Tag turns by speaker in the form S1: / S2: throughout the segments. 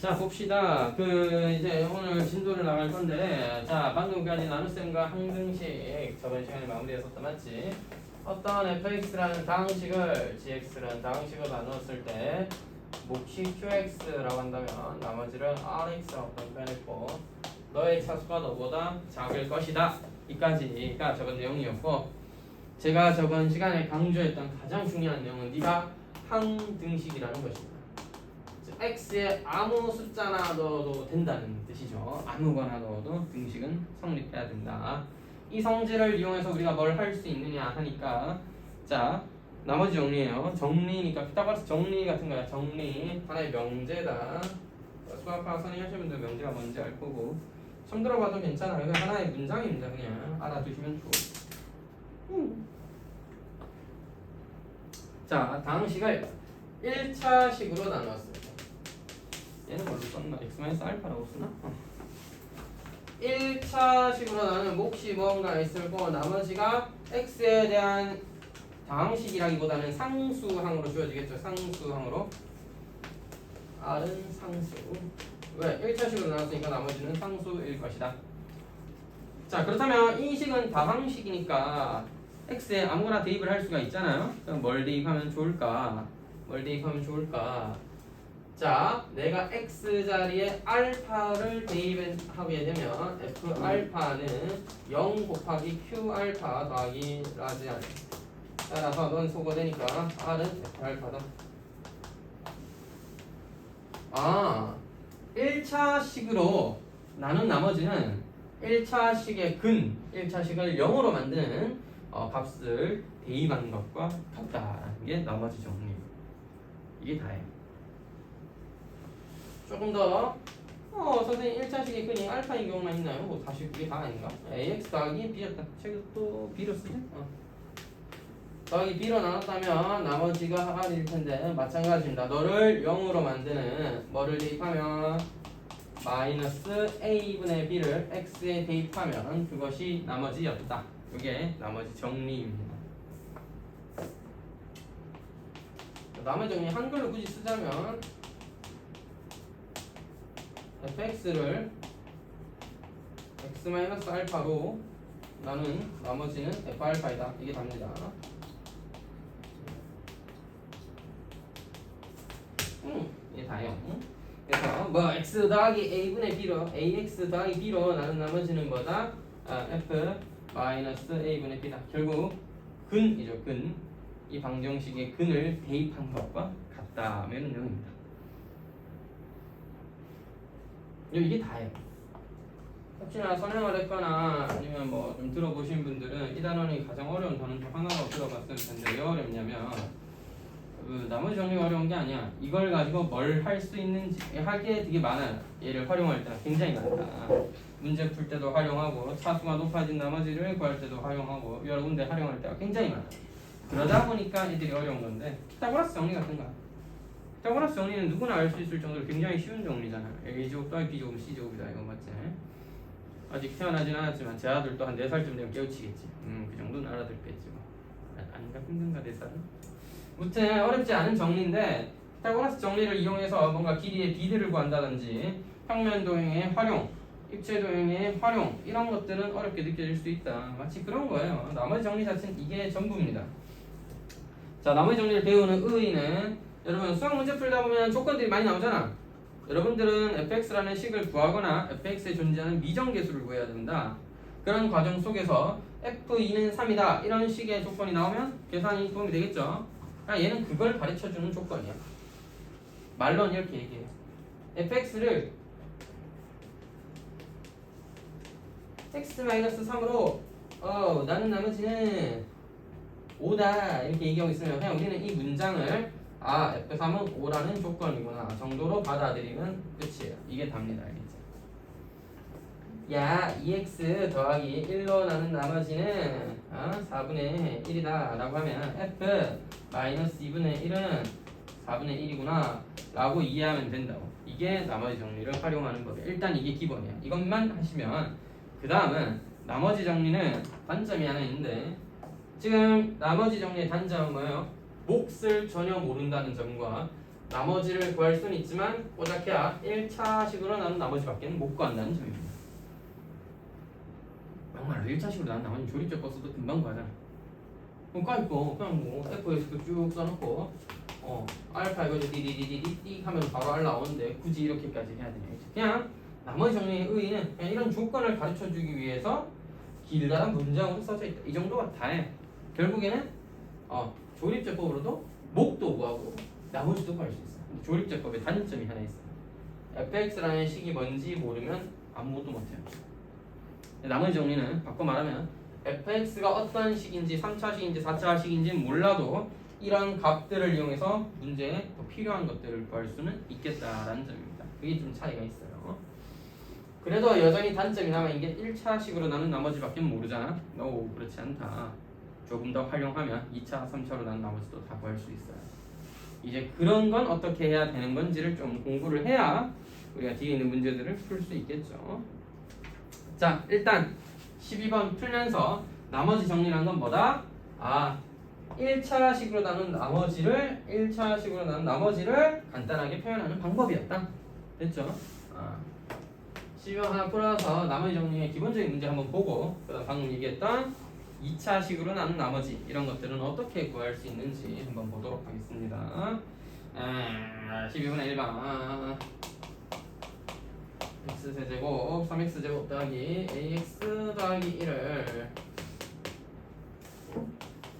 S1: 자, 봅시다. 이제 오늘 진도를 나갈 건데, 자, 방금까지 나눗셈과 항등식 저번 시간에 마무리했었다, 맞지? 어떤 fx라는 다항식을 gx라는 다항식으로 나누었을 때, 몫이 qx라고 한다면, 나머지를 rx라고 변했고, 너의 차수가 너보다 작을 것이다. 이까지가 저번 내용이었고, 제가 저번 시간에 강조했던 가장 중요한 내용은 네가 항등식이라는 것입니다. x에 아무 숫자나 넣어도 된다는 뜻이죠. 아무거나 넣어도 등식은 성립해야 된다. 이 성질을 이용해서 우리가 뭘 할 수 있느냐 하니까, 자, 나머지 정리예요. 정리니까 피타고라스 정리 같은 거야. 정리 하나의 명제다. 수학과 선생님 하시는 분들 명제가 뭔지 알 거고, 처음 들어봐도 괜찮아요. 이거 하나의 문장입니다. 그냥 알아두시면 좋고. 자, 다항식을 1차식으로 나누었어요. 얘는 뭘로 썼나? x-알파라고 쓰나? 1차식으로 나는 몫이 뭔가 있을 거고, 나머지가 x에 대한 다항식이라기보다는 상수항으로 주어지겠죠. 상수항으로. r은 상수. 왜? 1차식으로 나눴으니까 나머지는 상수일 것이다. 자, 그렇다면 이 식은 다항식이니까 x에 아무거나 대입을 할 수가 있잖아요. 그럼 뭘 대입하면 좋을까? 뭘 대입하면 좋을까? 자, 내가 x 자리에 알파를 대입하게 되면 f 알파는 0 곱하기 q 알파 더하기 라지 알. 따라서 넌 소거되니까 r은 f 알파다. 아, 1차식으로 나눈 나머지는 1차식의 1차식을 0으로 만드는 값을 대입하는 것과 같다라는 게 나머지 정리. 이게 다예요. 조금 더 선생님 1차식의 근이 알파인 경우만 있나요? 뭐 다시 그게 다 아닌가? ax 더하기 b였다. 책을 또 b로 쓰지? 더하기 b로 나눴다면 나머지가 r일 텐데 마찬가지입니다. 너를 0으로 만드는 뭐를 대입하면 마이너스 a분의 b를 x에 대입하면 그것이 나머지였다. 이게 나머지 정리입니다. 나머지 정리 한글로 굳이 쓰자면 fx를 x-알파로 나눈 나머지는 f알파이다. 이게 답니다. 이게 다예요. 그래서 뭐 x 더하기 a분의 b로 ax 더하기 b로 나눈 나머지는 뭐다? f 마이너스 a분의 b다. 결국 근이죠. 근. 이 방정식의 근을 대입한 것과 같다면 영입니다. 이게 다예요. 혹시나 설명을 했거나 아니면 뭐 좀 들어보신 분들은 이 단원이 가장 어려운 단원 중 하나라고 들어봤을 텐데 왜 어렵냐면 나머지 정리가 어려운 게 아니야. 이걸 가지고 뭘 할 수 있는지 할 게 되게 많아요. 얘를 활용할 때가 굉장히 많다. 문제 풀 때도 활용하고 차수가 높아진 나머지를 구할 때도 활용하고 여러 군데 활용할 때가 굉장히 많아. 그러다 보니까 애들이 어려운 건데 피타고라스 정리 같은 거야. 피타고라스 정리는 누구나 알 수 있을 정도로 굉장히 쉬운 정리잖아. A제곱 더하기 B제곱 C제곱이다 이거 맞지? 아직 태어나진 않았지만 제 아들도 한 4살쯤 되면 깨우치겠지. 그 정도는 알아들겠지 뭐. 아닌가? 힘든가 4살은? 무튼 어렵지 않은 정리인데 피타고라스 정리를 이용해서 뭔가 길이의 비례를 구한다든지 평면 도형의 활용, 입체 도형의 활용 이런 것들은 어렵게 느껴질 수 있다. 마치 그런 거예요. 나머지 정리 자체는 이게 전부입니다. 자, 나머지 정리를 배우는 의의는 여러분 수학 문제 풀다 보면 조건들이 많이 나오잖아. 여러분들은 fx라는 식을 구하거나 fx에 존재하는 미정계수를 구해야 된다. 그런 과정 속에서 f2는 3이다 이런 식의 조건이 나오면 계산이 도움이 되겠죠. 얘는 그걸 가르쳐주는 조건이야. 말로는 이렇게 얘기해요. fx를 x-3으로 나는 나머지는 5다 이렇게 얘기하고 있으면 그냥 우리는 이 문장을 f3은 5라는 조건이구나 정도로 받아들이면 끝이에요. 이게 답니다. 알겠지? 야 2x 더하기 1로 나눈 나머지는 4분의 1이다 라고 하면 f 마이너스 2분의 1은 4분의 1이구나 라고 이해하면 된다고. 이게 나머지 정리를 활용하는 법이에요. 일단 이게 기본이야. 이것만 하시면 그 다음은 나머지 정리는 단점이 하나 있는데 지금 나머지 정리의 단점은 뭐예요? 몫을 전혀 모른다는 점과 나머지를 구할 수는 있지만 꼬작해야 1차식으로 나눈 나머지밖에 못 구한다는 점입니다. 정말로 1차식으로 나눈 나머지는 조립적 거 써도 금방 구하잖아. 그럼 까있고 그냥 뭐 F에서도 쭉 써놓고 알파 이거 디디디디디 하면 바로 R 나오는데 굳이 이렇게까지 해야 되냐. 그냥 나머지 정리의 의의는 그냥 이런 조건을 가르쳐주기 위해서 길다란 문장으로 써져 있다. 이 정도가 다해. 결국에는 조립제법으로도 목도 구하고 나머지도 구할 수 있어. 근데 조립제법의 단점이 하나 있어. fx라는 식이 뭔지 모르면 아무것도 못해요. 나머지 정리는 바꿔 말하면 fx가 어떤 식인지 3차식인지 4차식인지 몰라도 이런 값들을 이용해서 문제에 더 필요한 것들을 구할 수는 있겠다라는 점입니다. 그게 좀 차이가 있어요. 그래도 여전히 단점이 남아 이게 1차식으로 나눈 나머지밖에 모르잖아. 그렇지 않다. 조금 더 활용하면 2차, 3차로 나눈 나머지도 다 구할 수 있어요. 이제 그런 건 어떻게 해야 되는 건지를 좀 공부를 해야 우리가 뒤에 있는 문제들을 풀 수 있겠죠. 자, 일단 12번 풀면서 나머지 정리란 건 뭐다? 1차식으로 나눈 나머지를 간단하게 표현하는 방법이었다. 됐죠? 12번 하나 풀어서 나머지 정리의 기본적인 문제 한번 보고 그다음 방금 얘기했던 2차식으로 나눈 나머지 이런 것들은 어떻게 구할 수 있는지 한번 보도록 하겠습니다. 12번의 1번 x세제곱 3x제곱 더하기 ax 더하기 1을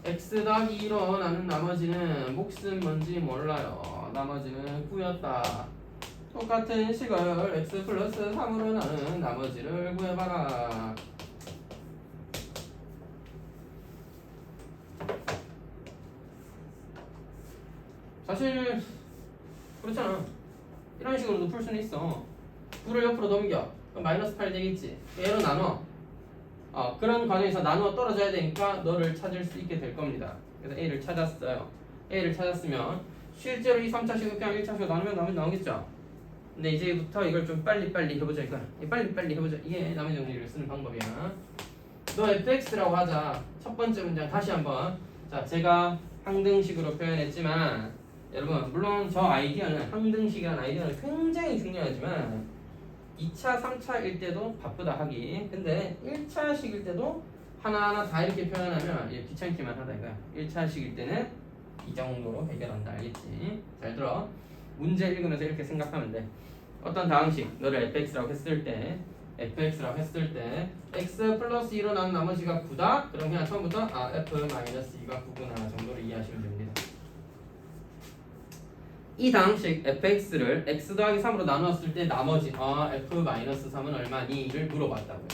S1: x 더하기 2로 나눈 나머지는 몫은 뭔지 몰라요. 나머지는 9였다. 똑같은 식을 x 플러스 3으로 나눈 나머지를 구해봐라. 사실 그렇잖아. 이런 식으로도 풀 수는 있어. 9를 옆으로 넘겨. 그럼 마이너스 8 되겠지. 얘로 나눠. 그런 과정에서 나누어 떨어져야 되니까 너를 찾을 수 있게 될 겁니다. 그래서 A를 찾았어요. A를 찾았으면 실제로 이 3차식을 그냥 1차식으로 나누면 나머지 나오겠죠. 근데 이제부터 이걸 좀 빨리빨리 해보자 이거야. 빨리빨리 해보자. 이게 나머지 정리를 쓰는 방법이야. 너 fx라고 하자. 첫 번째 문장 다시 한번. 자, 제가 항등식으로 표현했지만 여러분 물론 저 아이디어는 항등식이라는 아이디어는 굉장히 중요하지만 2차, 3차일 때도 바쁘다 하기. 근데 1차식일 때도 하나하나 다 이렇게 표현하면 귀찮기만 하다 이거야. 1차식일 때는 이 정도로 해결한다. 알겠지? 잘 들어. 문제 읽으면서 이렇게 생각하면 돼. 어떤 다항식 너를 fx라고 했을 때 x 플러스 2로 나눈 나머지가 9다? 그럼 그냥 처음부터 f-2가 9구나 정도로 이해하시면 됩니다. 이 다항식 fx를 x 더하기 3으로 나누었을 때 나머지 f-3은 얼마니?를 물어봤다고요.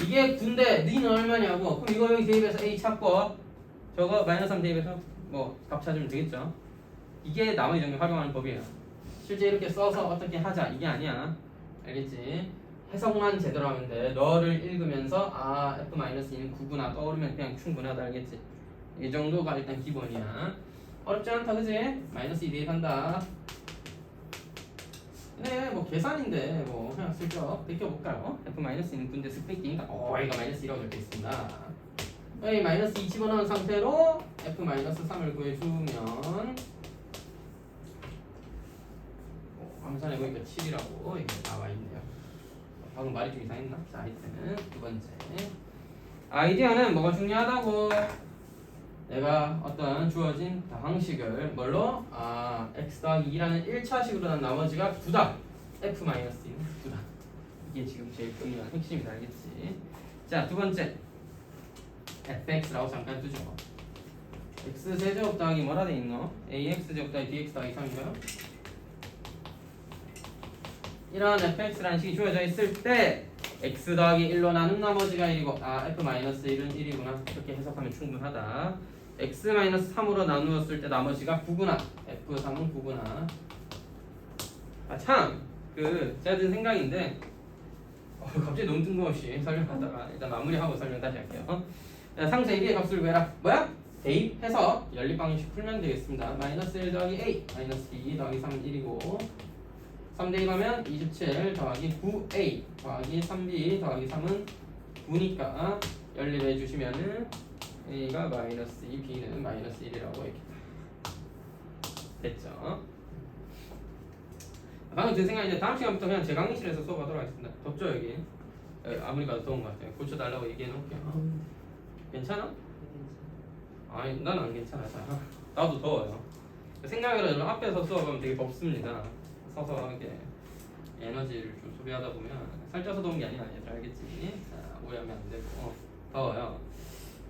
S1: 이게 9인데 n는 얼마냐고. 그럼 이거 여기 대입해서 a 찾고 저거 -3 대입해서 뭐 값 찾으면 되겠죠. 이게 나머지 정리 활용하는 법이에요. 실제 이렇게 써서 어떻게 하자 이게 아니야. 알겠지? 해석만 제대로 하면 돼. 너를 읽으면서 f-2는 9구나 떠오르면 그냥 충분하다. 알겠지? 이 정도가 일단 기본이야. 어렵지 않다 그지? -2 대입한다. 네, 뭐 계산인데 뭐 그냥 슬쩍 베껴볼까요? f-2는 9인데 스페이킹이니까 이거 -2라고 적혀있습니다. 여기 -2 집어넣은 상태로 f-3을 구해주면 함산해 보니까 7이라고 이게 나와있네요. 방금 말이 좀 이상했나? 자, 하여튼 두 번째 아이디어는 뭐가 중요하다고? 내가 어떤 주어진 다항식을 뭘로? x 더하기 2라는 1차식으로 난 나머지가 9다. f-2는 9다. 이게 지금 제일 중요한 핵심이다. 알겠지? 자, 두 번째 fx라고 잠깐 두죠. x세제곱 더하기 뭐라 돼 있노? ax제곱 더하기 dx 더하기 3이고요. 이런 fx라는 식이 주어져 있을 때 x 더하기 1로 나눈 나머지가 1이고 f-1은 1이구나. 이렇게 해석하면 충분하다. x-3으로 나누었을 때 나머지가 9구나. f3은 9구나. 참! 제가 든 생각인데 갑자기 너무 뜬금없이 설명하다가 일단 마무리하고 설명 다시 할게요. 상세 1의 값을 구해라. 뭐야? 대입해서 연립방정식 풀면 되겠습니다. -1 더하기 a -2 더하기 3은 1이고 3 대입하면 27 더하기 9a 더하기 3b 더하기 3은 9니까 연립해 주시면은 a가 -2, b는 -1이라고 이렇게 됐죠? 방금 든 생각인데 다음 시간부터 그냥 제 강의실에서 수업하도록 하겠습니다. 덥죠 여기? 아무리 가도 더운 것 같아요. 고쳐달라고 얘기해 놓을게요. 괜찮아? 아니 난 안 괜찮아. 나도 더워요. 생각으로는 앞에서 수업하면 되게 덥습니다. 서서 이렇게 에너지를 좀 소비하다 보면 살쪄서 더운 게 아니라 얘들 알겠지? 자, 오해하면 안 되고 더워요.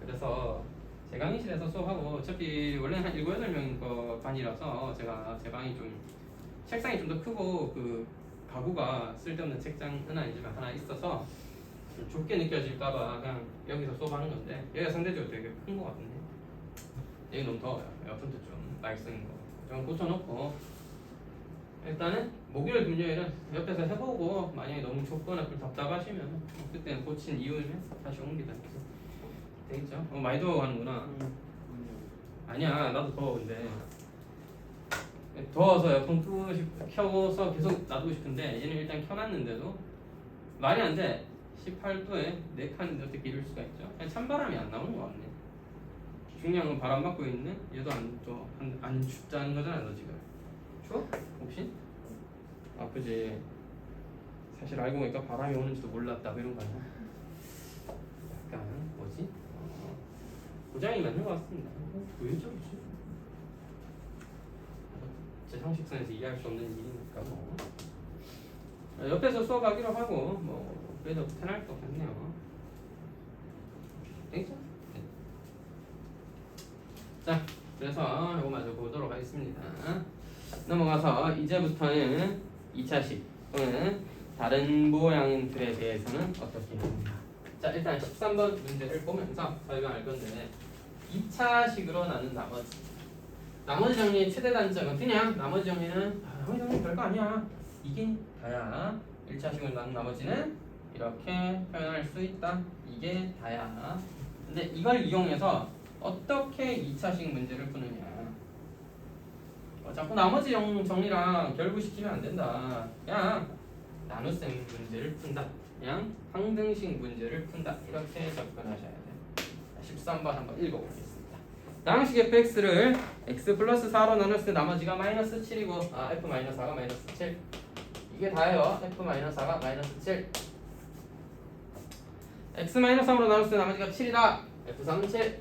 S1: 그래서 제 강의실에서 수업하고 어차피 원래는 한 7, 8명 거 반이라서 제가 제 방이 좀 책상이 좀 더 크고 그 가구가 쓸데없는 책장은 아니지만 하나 있어서 좀 좁게 느껴질까봐 그냥 여기서 수업하는 건데 여기가 상대적으로 되게 큰 것 같은데 여기 너무 더워요. 에어컨도 좀 말썽인 거 좀 고쳐놓고 일단은 목요일 금요일은 옆에서 해보고 만약에 너무 좁거나 좀 답답하시면 그때는 고친 이유면 다시 옮기다 되겠죠? 많이 더워가는구나. 아니야 나도 더워. 근데 더워서 에어컨 켜서 계속 놔두고 싶은데 얘는 일단 켜놨는데도 말이 안 돼. 18도에 4칸인데 어떻게 이럴 수가 있죠? 그냥 찬바람이 안 나오는 것 같네. 중요한 건 바람 맞고 있는 얘도 안 춥다는 거잖아. 너 지금 추워? 혹시? 아프지? 사실 알고 보니까 바람이 오는지도 몰랐다 뭐 이런 거 아니야? 약간 뭐지? 고장이 맞는 것 같습니다. 왜 저러지? 제 상식선에서 이해할 수 없는 일이니까 뭐 옆에서 수업하기로 하고 뭐 그래도 편할 것 같네요. 되겠죠? 네. 자, 그래서 이거 마저 보도록 하겠습니다. 넘어가서 이제부터는 2차식 또는 다른 모양들에 대해서는 어떻게 합니다. 자, 일단 13번 문제를 보면서 설명할 건데 2차식으로 나눈 나머지 정리의 최대 단점은 그냥 나머지 정리는 나머지 정리 별거 아니야. 이게 다야. 1차식으로 나눈 나머지는 이렇게 표현할 수 있다. 이게 다야. 근데 이걸 이용해서 어떻게 2차식 문제를 푸느냐. 자꾸 나머지 정리랑 결부시키면 안 된다. 그냥 나눗셈 문제를 푼다. 그냥 항등식 문제를 푼다. 이렇게 접근하셔야 돼. 13번 한번 읽어보겠습니다. 다항식 fx를 x 플러스 4로 나눴을 때 나머지가 마이너스 7이고 f 마이너스 4가 마이너스 7. 이게 다예요. f 마이너스 4가 마이너스 7. x 마이너스 3으로 나눴을 때 나머지가 7이다. f3은 7.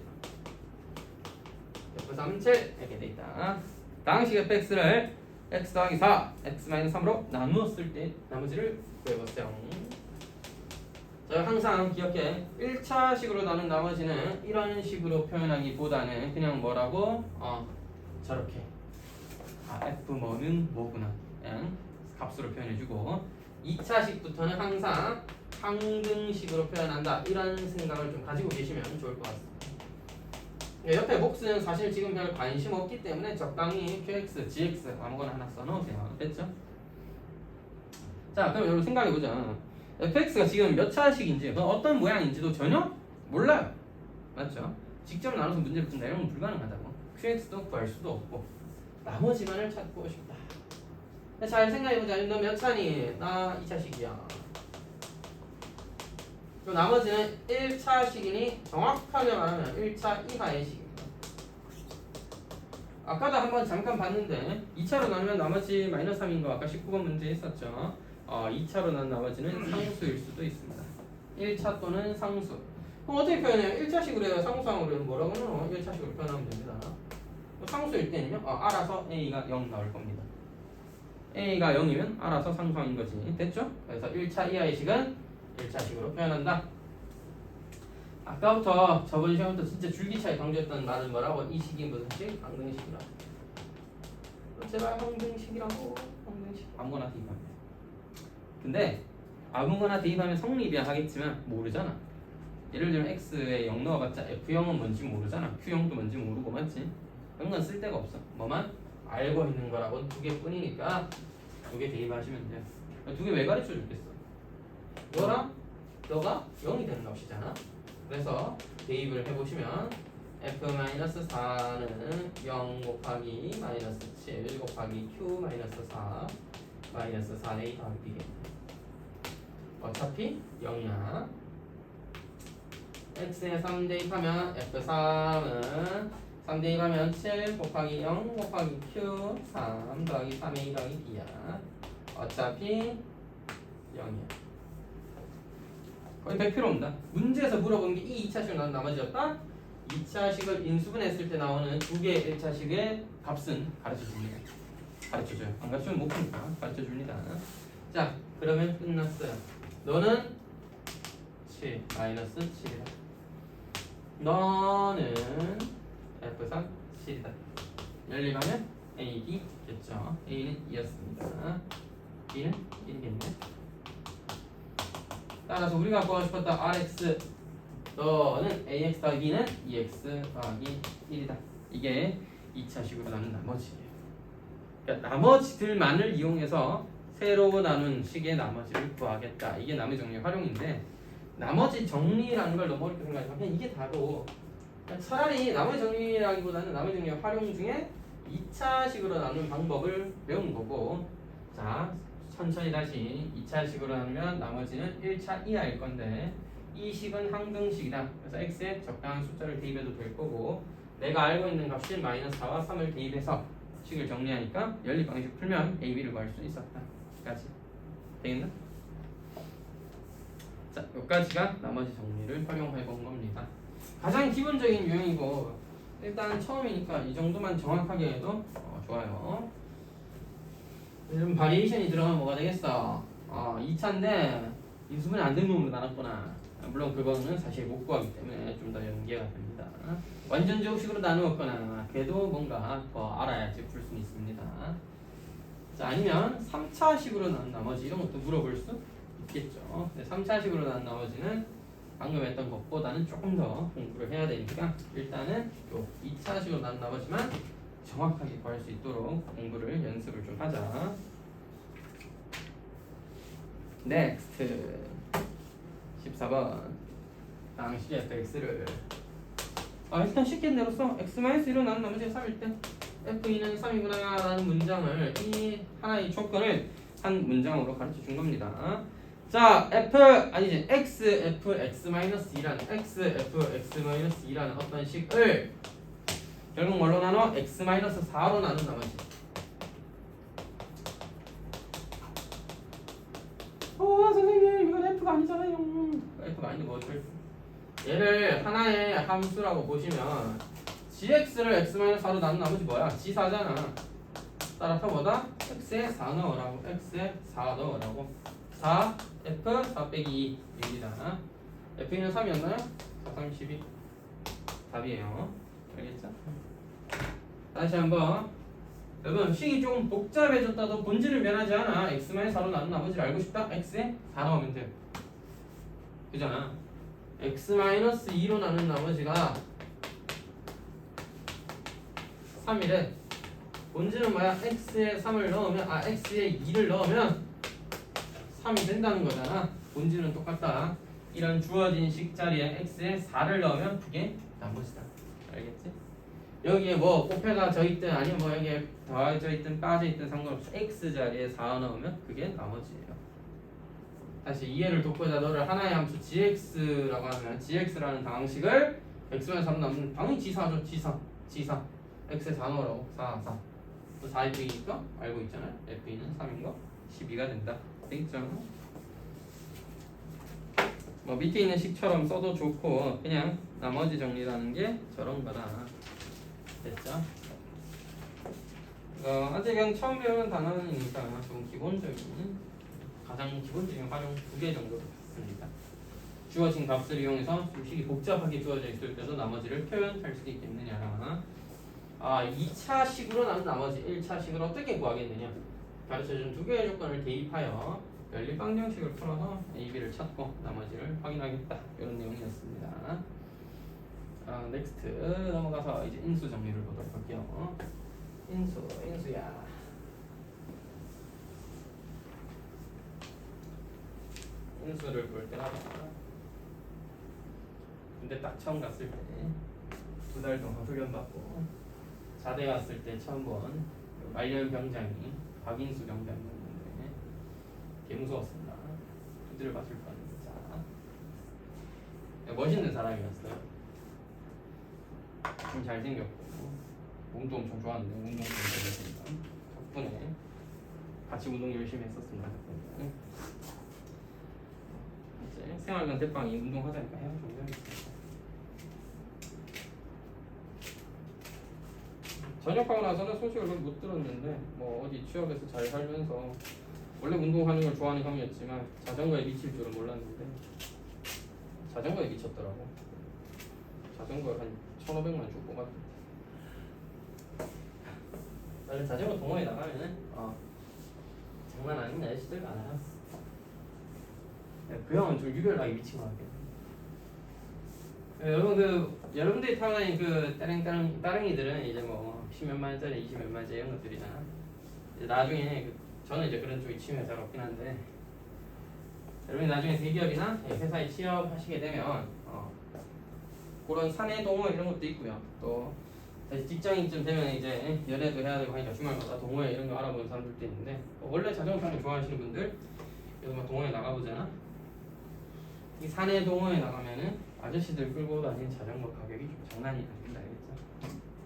S1: f3은 7 이렇게 돼 있다. 다항식 fx를 x 더하기 4, x 마이너스 3으로 나누었을 때 나머지를 구해보세요. 자, 항상 기억해. 1차식으로 나눈 나머지는 이런 식으로 표현하기보다는 그냥 뭐라고? 저렇게. f 뭐는 뭐구나. 그냥 값으로 표현해주고 2차식부터는 항상 항등식으로 표현한다. 이런 생각을 좀 가지고 계시면 좋을 것 같습니다. 옆에 몫은 사실 지금 별 관심 없기 때문에 적당히 qx, gx 아무거나 하나 써놓으세요. 됐죠? 자, 그럼 여러분 생각해보자. fx가 지금 몇 차식인지 어떤 모양인지도 전혀 몰라요. 맞죠? 직접 나눠서 문제를 푼다 이런 건 불가능하다고. qx도 구할 수도 없고 나머지만을 찾고 싶다. 잘 생각해보자. 너 몇 차니? 나 2차식이야. 그럼 나머지는 1차식이니 정확하게 말하면 1차 이하의 식입니다. 아까도 한번 잠깐 봤는데 2차로 나누면 나머지 마이너스 3인 거 아까 19번 문제에 있었죠. 2차로 나눈 나머지는 상수일 수도 있습니다. 1차 또는 상수. 그럼 어떻게 표현해요? 1차식으로 해요? 상수항으로 해요? 뭐라고 하면 1차식으로 표현하면 됩니다. 상수일 때는요? 알아서 A가 0 나올 겁니다. A가 0이면 알아서 상수항인 거지. 됐죠? 그래서 1차 이하의 식은 1차식으로 표현한다. 아까부터 저번 시간부터 진짜 줄기차게 강조했던 말은 뭐라고? 이 식이 무슨 식? 항등식이라. 제발 항등식이라고. 항등식 아무거나 대입합니다. 근데 아무거나 대입하면 성립이야 하겠지만 모르잖아. 예를 들면 x에 0 넣어봤자 f0은 뭔지 모르잖아. q0도 뭔지 모르고 맞지? 그런 건 쓸데가 없어. 뭐만 알고 있는 거라고는 2개 뿐이니까 2개 대입하시면 돼요. 2개 왜 가르쳐 줬겠어? 너가 0이 되는 값이잖아. 그래서 대입을 해보시면 f-4는 0 곱하기 마이너스 7 곱하기 q-4 마이너스 4a 더하기 b겠네. 어차피 0이야. x에 3 대입하면 f3은 3대 2 가면 7 곱하기 0 곱하기 Q 3 더하기 3A 더하기 B야. 어차피 0이야. 거의 100% 없다. 문제에서 물어본 게 이 2차식을 나온 나머지였다. 2차식을 인수분했을 때 나오는 두 개의 1차식의 값은 가르쳐줍니다. 가르쳐줘요. 안 가르치면 못 푸니까 가르쳐줍니다. 자, 그러면 끝났어요. 너는 7 마이너스 7이다. 너는 F3 7이다. 열림하면 A, B겠죠. A는 2였습니다. B는 1이겠네. 따라서 우리가 구하고 싶었던 RX 너는 AX 더하기 B는 EX 더하기 1이다. 이게 2차식으로 나눈 나머지예요. 그러니까 나머지들만을 이용해서 새로 나눈 식의 나머지를 구하겠다. 이게 나머지 정리의 활용인데 나머지 정리라는 걸 너무 어렵게 생각하지만 그냥 이게 다고 차라리 나머지 정리라기보다는 나머지 정리의 활용 중에 2차식으로 나눈 방법을 배운 거고 자 천천히 다시 2차식으로 나누면 나머지는 1차 이하일 건데 이 식은 항등식이다. 그래서 x에 적당한 숫자를 대입해도 될 거고 내가 알고 있는 값인 마이너스 4와 3을 대입해서 식을 정리하니까 연립 방식 풀면 a, b를 구할 수 있었다. 여기까지 되겠나? 자, 여기까지가 나머지 정리를 활용해 본 겁니다. 가장 기본적인 유형이고 일단 처음이니까 이 정도만 정확하게 해도 좋아요. 좀 바리에이션이 들어가면 뭐가 되겠어? 2차인데 인수분해 안 된 놈으로 나눴구나. 물론 그거는 사실 못 구하기 때문에 좀 더 연계가 됩니다. 완전 제곱식으로 나누었거나 그래도 뭔가 더 알아야지 풀 수 있습니다. 자, 아니면 3차식으로 나눈 나머지 이런 것도 물어볼 수 있겠죠. 3차식으로 나눈 나머지는 방금 했던 것보다는 조금 더 공부를 해야 되니까 일단은 요 2차식으로 나눈 나머지만 정확하게 구할 수 있도록 공부를 연습을 좀 하자. 넥스트 14번 당시 fx를 일단 쉽게 내로써 x-1로 나눈 나머지가 3일 때 f2는 3이구나 라는 문장을 이 하나의 조건을 한 문장으로 가르쳐 준 겁니다. 자, x f x-2라는 x f x-2라는 어떤 식을 결국 뭘로 나눠? x-4로 나눈 나머지. 선생님 이건 f가 아니잖아요. f가 아닌데 뭐 어쩔 얘를 하나의 함수라고 보시면 gx를 x-4로 나눈 나머지 뭐야? g4잖아. 따라서 뭐다? x에 4 넣으라고. x에 4 넣으라고. 4 f 4 빼기 2입니다. f는 3이었나요? 4, 3, 12 답이에요. 알겠죠? 다시 한번 여러분 식이 좀 복잡해졌다도 본질을 변하지 않아. x-4로 나눈 나머지를 알고 싶다? x에 4 넣으면 돼. 그잖아. x-2로 나눈 나머지가 3이래. 본질은 뭐야? x에 3을 넣으면 x에 2를 넣으면 3이 된다는 거잖아. 본질은 똑같다. 이런 주어진 식 자리에 x에 4를 넣으면 그게 나머지다. 알겠지? 여기에 뭐 곱해가 져 있든 아니면 뭐 여기에 더해져 있든 빠져 있든 상관없이 x 자리에 4 넣으면 그게 나머지예요. 다시 이해를 돕고자 너를 하나의 함수 gx라고 하면 gx라는 방식을 x만 3 넣으면 당연히 g4죠. g4 x에 4 넣으라고. 4 또 4f이니까 알고 있잖아요. f는 3인 거 12가 된다. 되겠죠? 뭐 밑에 있는 식처럼 써도 좋고 그냥 나머지 정리라는 게 저런 거다. 됐죠? 아직은 처음 배우는 단어니까 좀 기본적인 가장 기본적인 활용 2개 정도 봤습니다. 주어진 값을 이용해서 좀 식이 복잡하게 주어져 있을 때도 나머지를 표현할 수 있겠느냐라. 2차식으로 나눈 나머지 1차식을 어떻게 구하겠느냐. 가르쳐준 2개의 조건을 대입하여 연립방정식을 풀어서 A, B를 찾고 나머지를 확인하겠다. 이런 내용이었습니다. 넥스트 넘어가서 이제 인수 정리를 보도록 할게요. 인수야. 인수를 볼 때마다 근데 딱 처음 갔을 때 2달 동안 훈련 받고 자대 갔을 때 처음 본 말년 병장이 박인수 병장이었는데 개 무서웠습니다. 두드려 맞을 뻔했는데 자 멋있는 사람이었어요. 좀 잘생겼고 몸도 엄청 좋았는데 운동 좀 잘했습니다. 덕분에 같이 운동 열심히 했었습니다. 이제 생활관 대빵이 운동하자니까 해야 좀 해야겠습니다. 전역하고 나서는 소식을 별로 못 들었는데 뭐 어디 취업해서 잘 살면서 원래 운동하는 걸 좋아하는 형이었지만 자전거에 미칠 줄은 몰랐는데 자전거에 미쳤더라고. 자전거 한 1,500만 주고 뽑았는데 나는 자전거 동호회 나가면은 장난 아닌 아저씨들 많아요. 그 형은 좀 유별나게 미친 것 같아요. 여러분 여러분들이 타고 다니는 그 따릉이들은 이제 뭐 10몇만 원짜리 20몇만 원짜리 이런 것들이잖아. 이제 나중에 저는 이제 그런 쪽에 취미가 잘 없긴 한데 여러분이 나중에 대기업이나 회사에 취업하시게 되면 그런 사내 동호회 이런 것도 있고요. 또 다시 직장인쯤 되면 이제 연애도 해야 되고 하니까 주말마다 동호회 이런 거 알아보는 사람들도 있는데 원래 자전거 타는 거 좋아하시는 분들 그래서 막 동호회 나가보잖아. 이 사내 동호회 나가면은 아저씨들 끌고 다니는 자전거 가격이 좀 장난이 아닙니다. 알겠죠?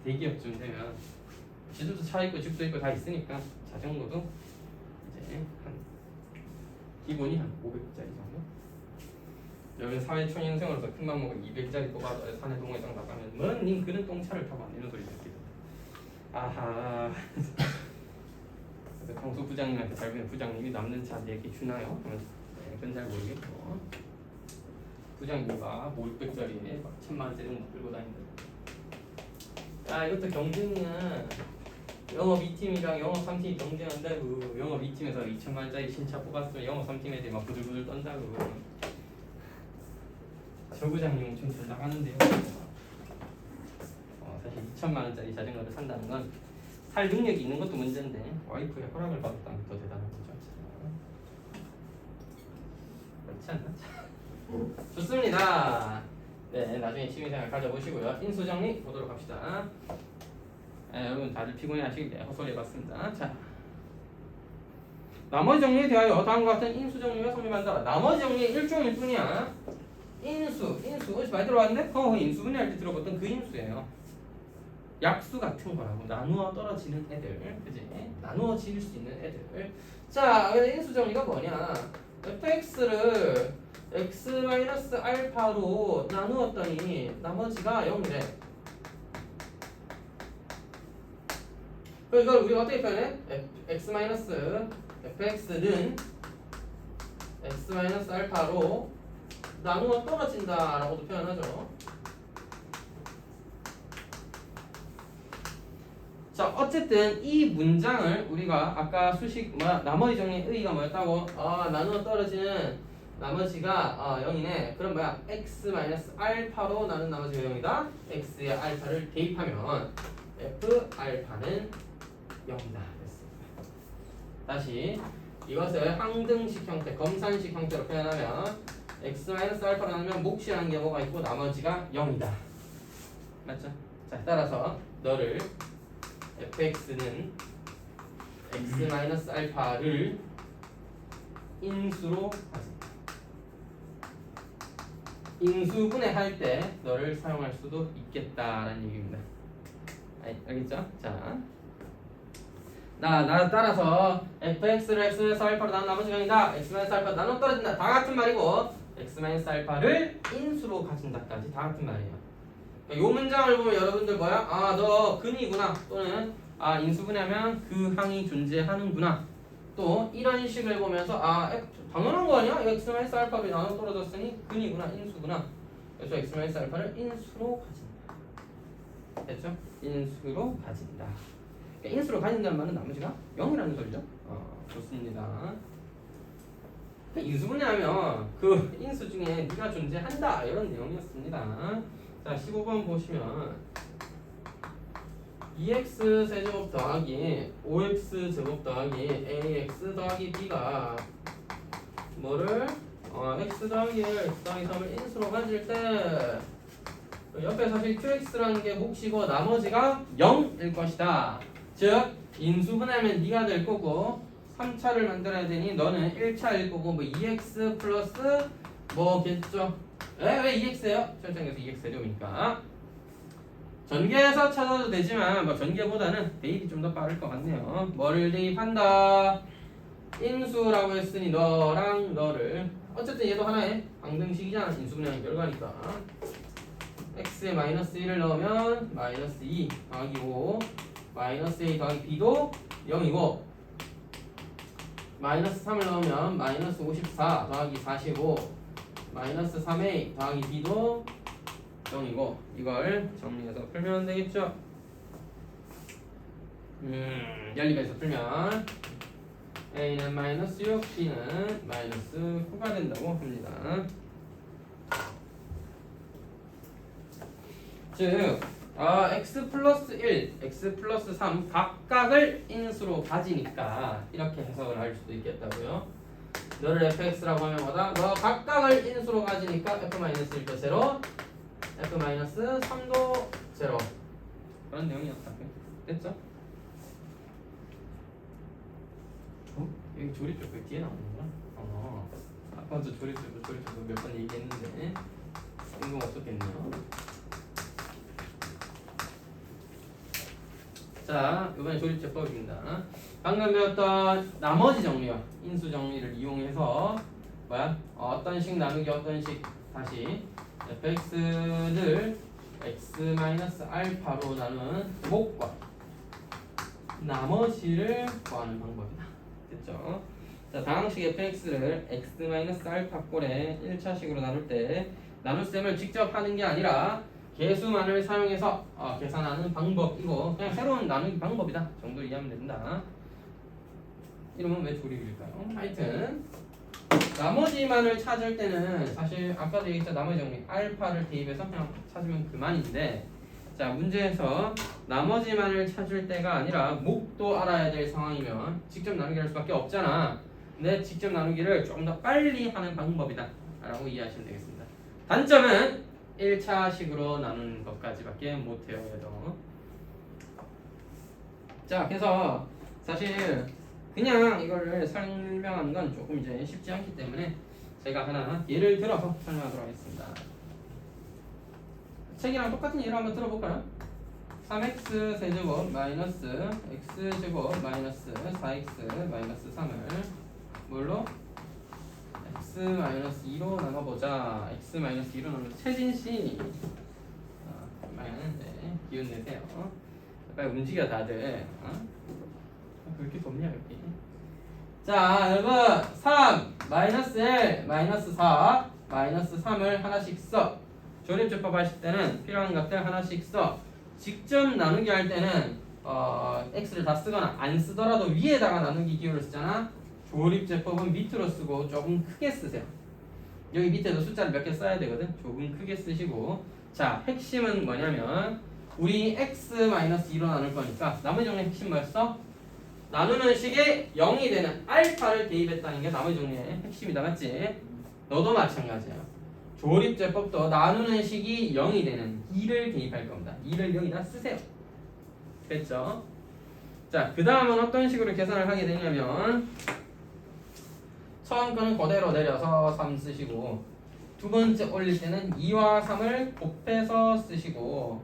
S1: 대기업쯤 되면 집도 차 있고 집도 있고 다 있으니까 자전거도 이제 한 기본이 한 500짜리 정도? 여기 사회 초년생으로서 큰맘 먹고 200짜리 뽑아서 사내 동호회 딱 나가면 뭐님 그런 똥차를 타고 안 이런 소리 듣기도 아하 그래서 강수 부장님한테 잘 보면 부장님이 남는 차 4개 주나요? 하면서 그건 잘 모르겠고 부장님과 500짜리에 막 1000만원짜리 정도 끌고 다닌다. 야 이것도 경쟁이야. 영업 2팀이랑 영업 3팀이 경쟁한다고. 영업 2팀에서 2천만원짜리 신차 뽑았으면 영업 3팀 애들이 막 부들부들 떤다고. 조 부장님 엄청 잘 나가는데요. 사실 2천만원짜리 자전거를 산다는 건 살 능력이 있는 것도 문제인데 와이프의 허락을 받았다는 게 더 대단한 거죠. 그렇지 않나? 좋습니다. 네, 나중에 취미생활 가져보시고요. 인수정리 보도록 합시다. 여러분 다들 피곤해하시길 헛소리 해봤습니다. 자, 나머지 정리에 대하여 다음과 같은 인수정리가 성립한다. 나머지 정리 일종일 뿐이야. 인수 어디서 많이 들어봤는데? 인수분해할 때 들어봤던 그 인수예요. 약수 같은 거라고. 나누어 떨어지는 애들, 그지? 나누어 지을 수 있는 애들. 자, 인수정리가 뭐냐? fx를 x-알파로 나누었더니 나머지가 0이래. 그럼 이걸 우리가 어떻게 표현해? fx는 x-알파로 나누어 떨어진다 라고도 표현하죠. 자, 어쨌든 이 문장을 우리가 아까 수식 나머지 정리의 의의가 뭐였다고? 나누어 떨어지는 나머지가 0이네. 그럼 뭐야? x-알파로 나눈 나머지가 0이다. x의 알파를 대입하면 f 알파는 0이다. 됐습니다. 다시 이것을 항등식 형태, 검산식 형태로 표현하면 x-알파로 나누면 몫이라는 게 뭐가 있고 나머지가 0이다. 맞죠? 자, 따라서 너를 fx는 x-알파를 인수로 가진다. 인수분해할 때 너를 사용할 수도 있겠다라는 얘기입니다. 알겠죠? 자, 따라서 fx를 x-알파로 나눈 나머지가 아니다. x-알파 나눠 떨어진다. 다 같은 말이고 x-알파를 인수로 가진다까지 다 같은 말이에요. 이 문장을 보면 여러분들 뭐야? 너 근이구나. 또는 인수분해하면 그 항이 존재하는구나. 또 이런 식을 보면서 당연한 거 아니야? x-알파로 나눠 떨어졌으니 근이구나, 인수구나. 그래서 x-알파를 인수로 가진다. 됐죠? 인수로 가진다. 그러니까 인수로 가진다는 말은 나머지가 0이라는 소리죠. 좋습니다. 인수분해하면 그 인수 중에 네가 존재한다 이런 내용이었습니다. 자, 15번 보시면 2x 세제곱 더하기 5x 제곱 더하기 ax 더하기 b가 뭐를 x 더하기 1, x 더하기 3을 인수로 가질 때 옆에 사실 qx라는 게 몫이고 나머지가 0일 것이다. 즉 인수분해하면 네가 될 거고 3차를 만들어야 되니 너는 1차일 거고 뭐 2x 플러스 뭐겠죠? 왜 2x예요? 철장에서 2x 세제곱이니까 전개해서 찾아도 되지만 뭐 전개보다는 대입이 좀 더 빠를 것 같네요. 뭐를 대입한다? 인수라고 했으니 너랑 너를 어쨌든 얘도 하나의 방정식이잖아. 인수분해하는 결과니까 x에 마이너스 1을 넣으면 마이너스 2 더하기 5 마이너스 a 더하기 b도 0이고 마이너스 3을 넣으면 마이너스 54 더하기 45 마이너스 3a 더하기 b도 0이고 이걸 정리해서 풀면 되겠죠. 연립해서 풀면 a는 마이너스 6 b는 마이너스 9가 된다고 합니다. 즉 x 플러스 1, x 플러스 3 각각을 인수로 가지니까 이렇게 해석을 할 수도 있겠다고요. 너를 fx라고 하면 뭐다? 너 각각을 인수로 가지니까 f-1도 제로 f-3도 제로 그런 내용이었다. 됐죠? 여기 조립조건 뒤에 나오는구나. 아까도 조립조건 몇 번 얘기했는데 뜬금없었겠네요. 자, 이번에 조립제법입니다. 방금 배웠던 나머지 정리와 인수 정리를 이용해서 어떤 식 나누기 어떤 식 다시 fx를 x-알파로 나누는 목과 나머지를 구하는 방법이다. 됐죠? 자, 다항식 fx를 x-알파 꼴에 1차식으로 나눌 때 나눗셈을 직접 하는 게 아니라 계수만을 사용해서 계산하는 방법이고 그냥 새로운 나누기 방법이다 정도 이해하면 된다. 이러면 왜 조립일까요? 하여튼 나머지만을 찾을 때는 사실 아까도 얘기했죠. 나머지 정리 알파를 대입해서 그냥 찾으면 그만인데 자 문제에서 나머지만을 찾을 때가 아니라 목도 알아야 될 상황이면 직접 나누기 할 수밖에 없잖아. 근데 직접 나누기를 좀 더 빨리 하는 방법이다 라고 이해하시면 되겠습니다. 단점은 1차식으로 나누는 것까지밖에 못해요. 얘도. 자 그래서 사실 그냥 이거를 설명하는 건 조금 이제 쉽지 않기 때문에 제가 하나 예를 들어서 설명하도록 하겠습니다. 책이랑 똑같은 예를 한번 들어볼까요? 3x 세제곱 마이너스 x제곱 마이너스 4x 마이너스 3을 뭘로? x 마이너스 2로 나눠보자. x 마이너스 2로 나눠보자. 최진씨 네, 기운 내세요. 빨리 움직여 다들. 왜 이렇게 덥냐 여기. 자 여러분 3 마이너스 1 마이너스 4 마이너스 3을 하나씩 써. 조립제법 하실 때는 필요한 것들 하나씩 써. 직접 나누기 할 때는 x를 다 쓰거나 안 쓰더라도 위에다가 나누기 기호를 쓰잖아. 조립제법은 밑으로 쓰고 조금 크게 쓰세요. 여기 밑에도 숫자를 몇 개 써야 되거든. 조금 크게 쓰시고. 자 핵심은 뭐냐면 우리 x-2로 나눌 거니까 나머지 정리의 핵심 뭐였어? 나누는 식이 0이 되는 알파를 대입했다는 게 나머지 정리의 핵심이다. 맞지? 너도 마찬가지야. 조립제법도 나누는 식이 0이 되는 2를 대입할 겁니다. 2를 여기다 쓰세요. 됐죠? 자, 그 다음은 어떤 식으로 계산을 하게 되냐면 처음 거는 그대로 내려서 3 쓰시고 두 번째 올릴 때는 2와 3을 곱해서 쓰시고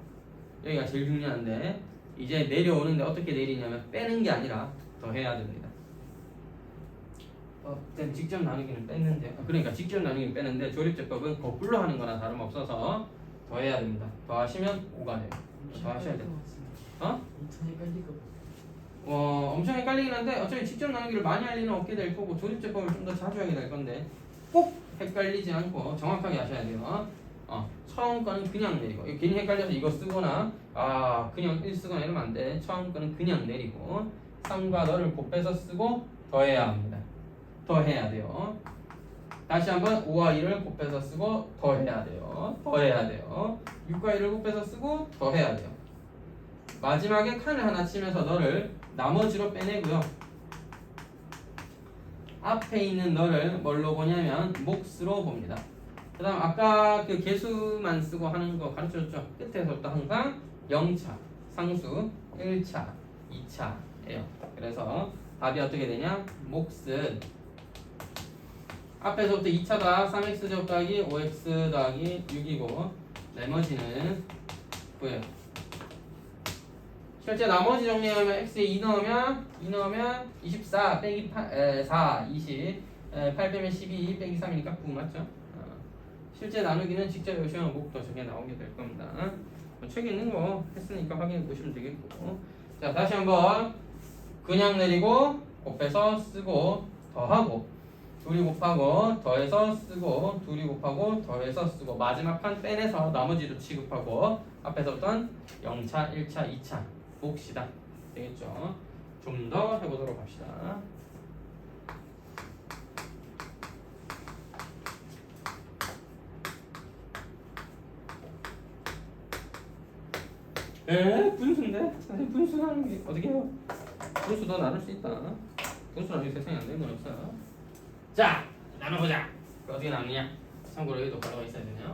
S1: 여기가 제일 중요한데 이제 내려오는데 어떻게 내리냐면 빼는 게 아니라 더해야 됩니다. 직접 나누기는 뺐는데 그러니까 직접 나누기는 빼는데 조립제법은 거꾸로 하는 거나 다름없어서 더해야 됩니다. 더하시면 5가 돼요. 더하셔야 돼요. 엄청 헷갈리긴 한데 어차피 직접 나누기를 많이 할 일은 없게 될 거고 조립제법을 좀 더 자주 하게 될 건데 꼭 헷갈리지 않고 정확하게 하셔야 돼요. 처음 거는 그냥 내리고 괜히 헷갈려서 이거 쓰거나 그냥 1 쓰거나 이러면 안 돼. 처음 거는 그냥 내리고 3과 너를 곱해서 쓰고 더해야 합니다. 더해야 돼요. 다시 한번 5와 2를 곱해서 쓰고 더해야 돼요. 더해야 돼요. 6과 1을 곱해서 쓰고 더해야 돼요. 마지막에 칸을 하나 치면서 너를 나머지로 빼내고요. 앞에 있는 너를 뭘로 보냐면 몫으로 봅니다. 그 다음 아까 그 개수만 쓰고 하는 거 가르쳐줬죠. 끝에서부터 항상 0차, 상수 1차, 2차예요. 그래서 답이 어떻게 되냐? 몫은 앞에서부터 2차가 3x 더하기 5x 더하기 6이고 나머지는 9예요. 실제 나머지 정리하면 x에 2 넣으면 24 빼기 4 20 8 빼면 12 빼기 3이니까 9 맞죠? 실제 나누기는 직접 외우시면 목도 저게 나오게 될 겁니다. 책에 있는 거 했으니까 확인해 보시면 되겠고. 자, 다시 한번 그냥 내리고 곱해서 쓰고 더하고 둘이 곱하고 더해서 쓰고 둘이 곱하고 더해서 쓰고 마지막 판 빼내서 나머지도 취급하고 앞에서부터는 0차, 1차, 2차 몫이다. 되겠죠? 좀 더 해보도록 합시다. 분수인데? 선생님 분수하는 게 어떻게 해요? 분수도 나눌 수 있다. 분수는 이 세상에 안 되는 건 없어요. 자, 나눠보자. 어떻게 나누냐? 참고로 여기도 가로가 있어야 되네요.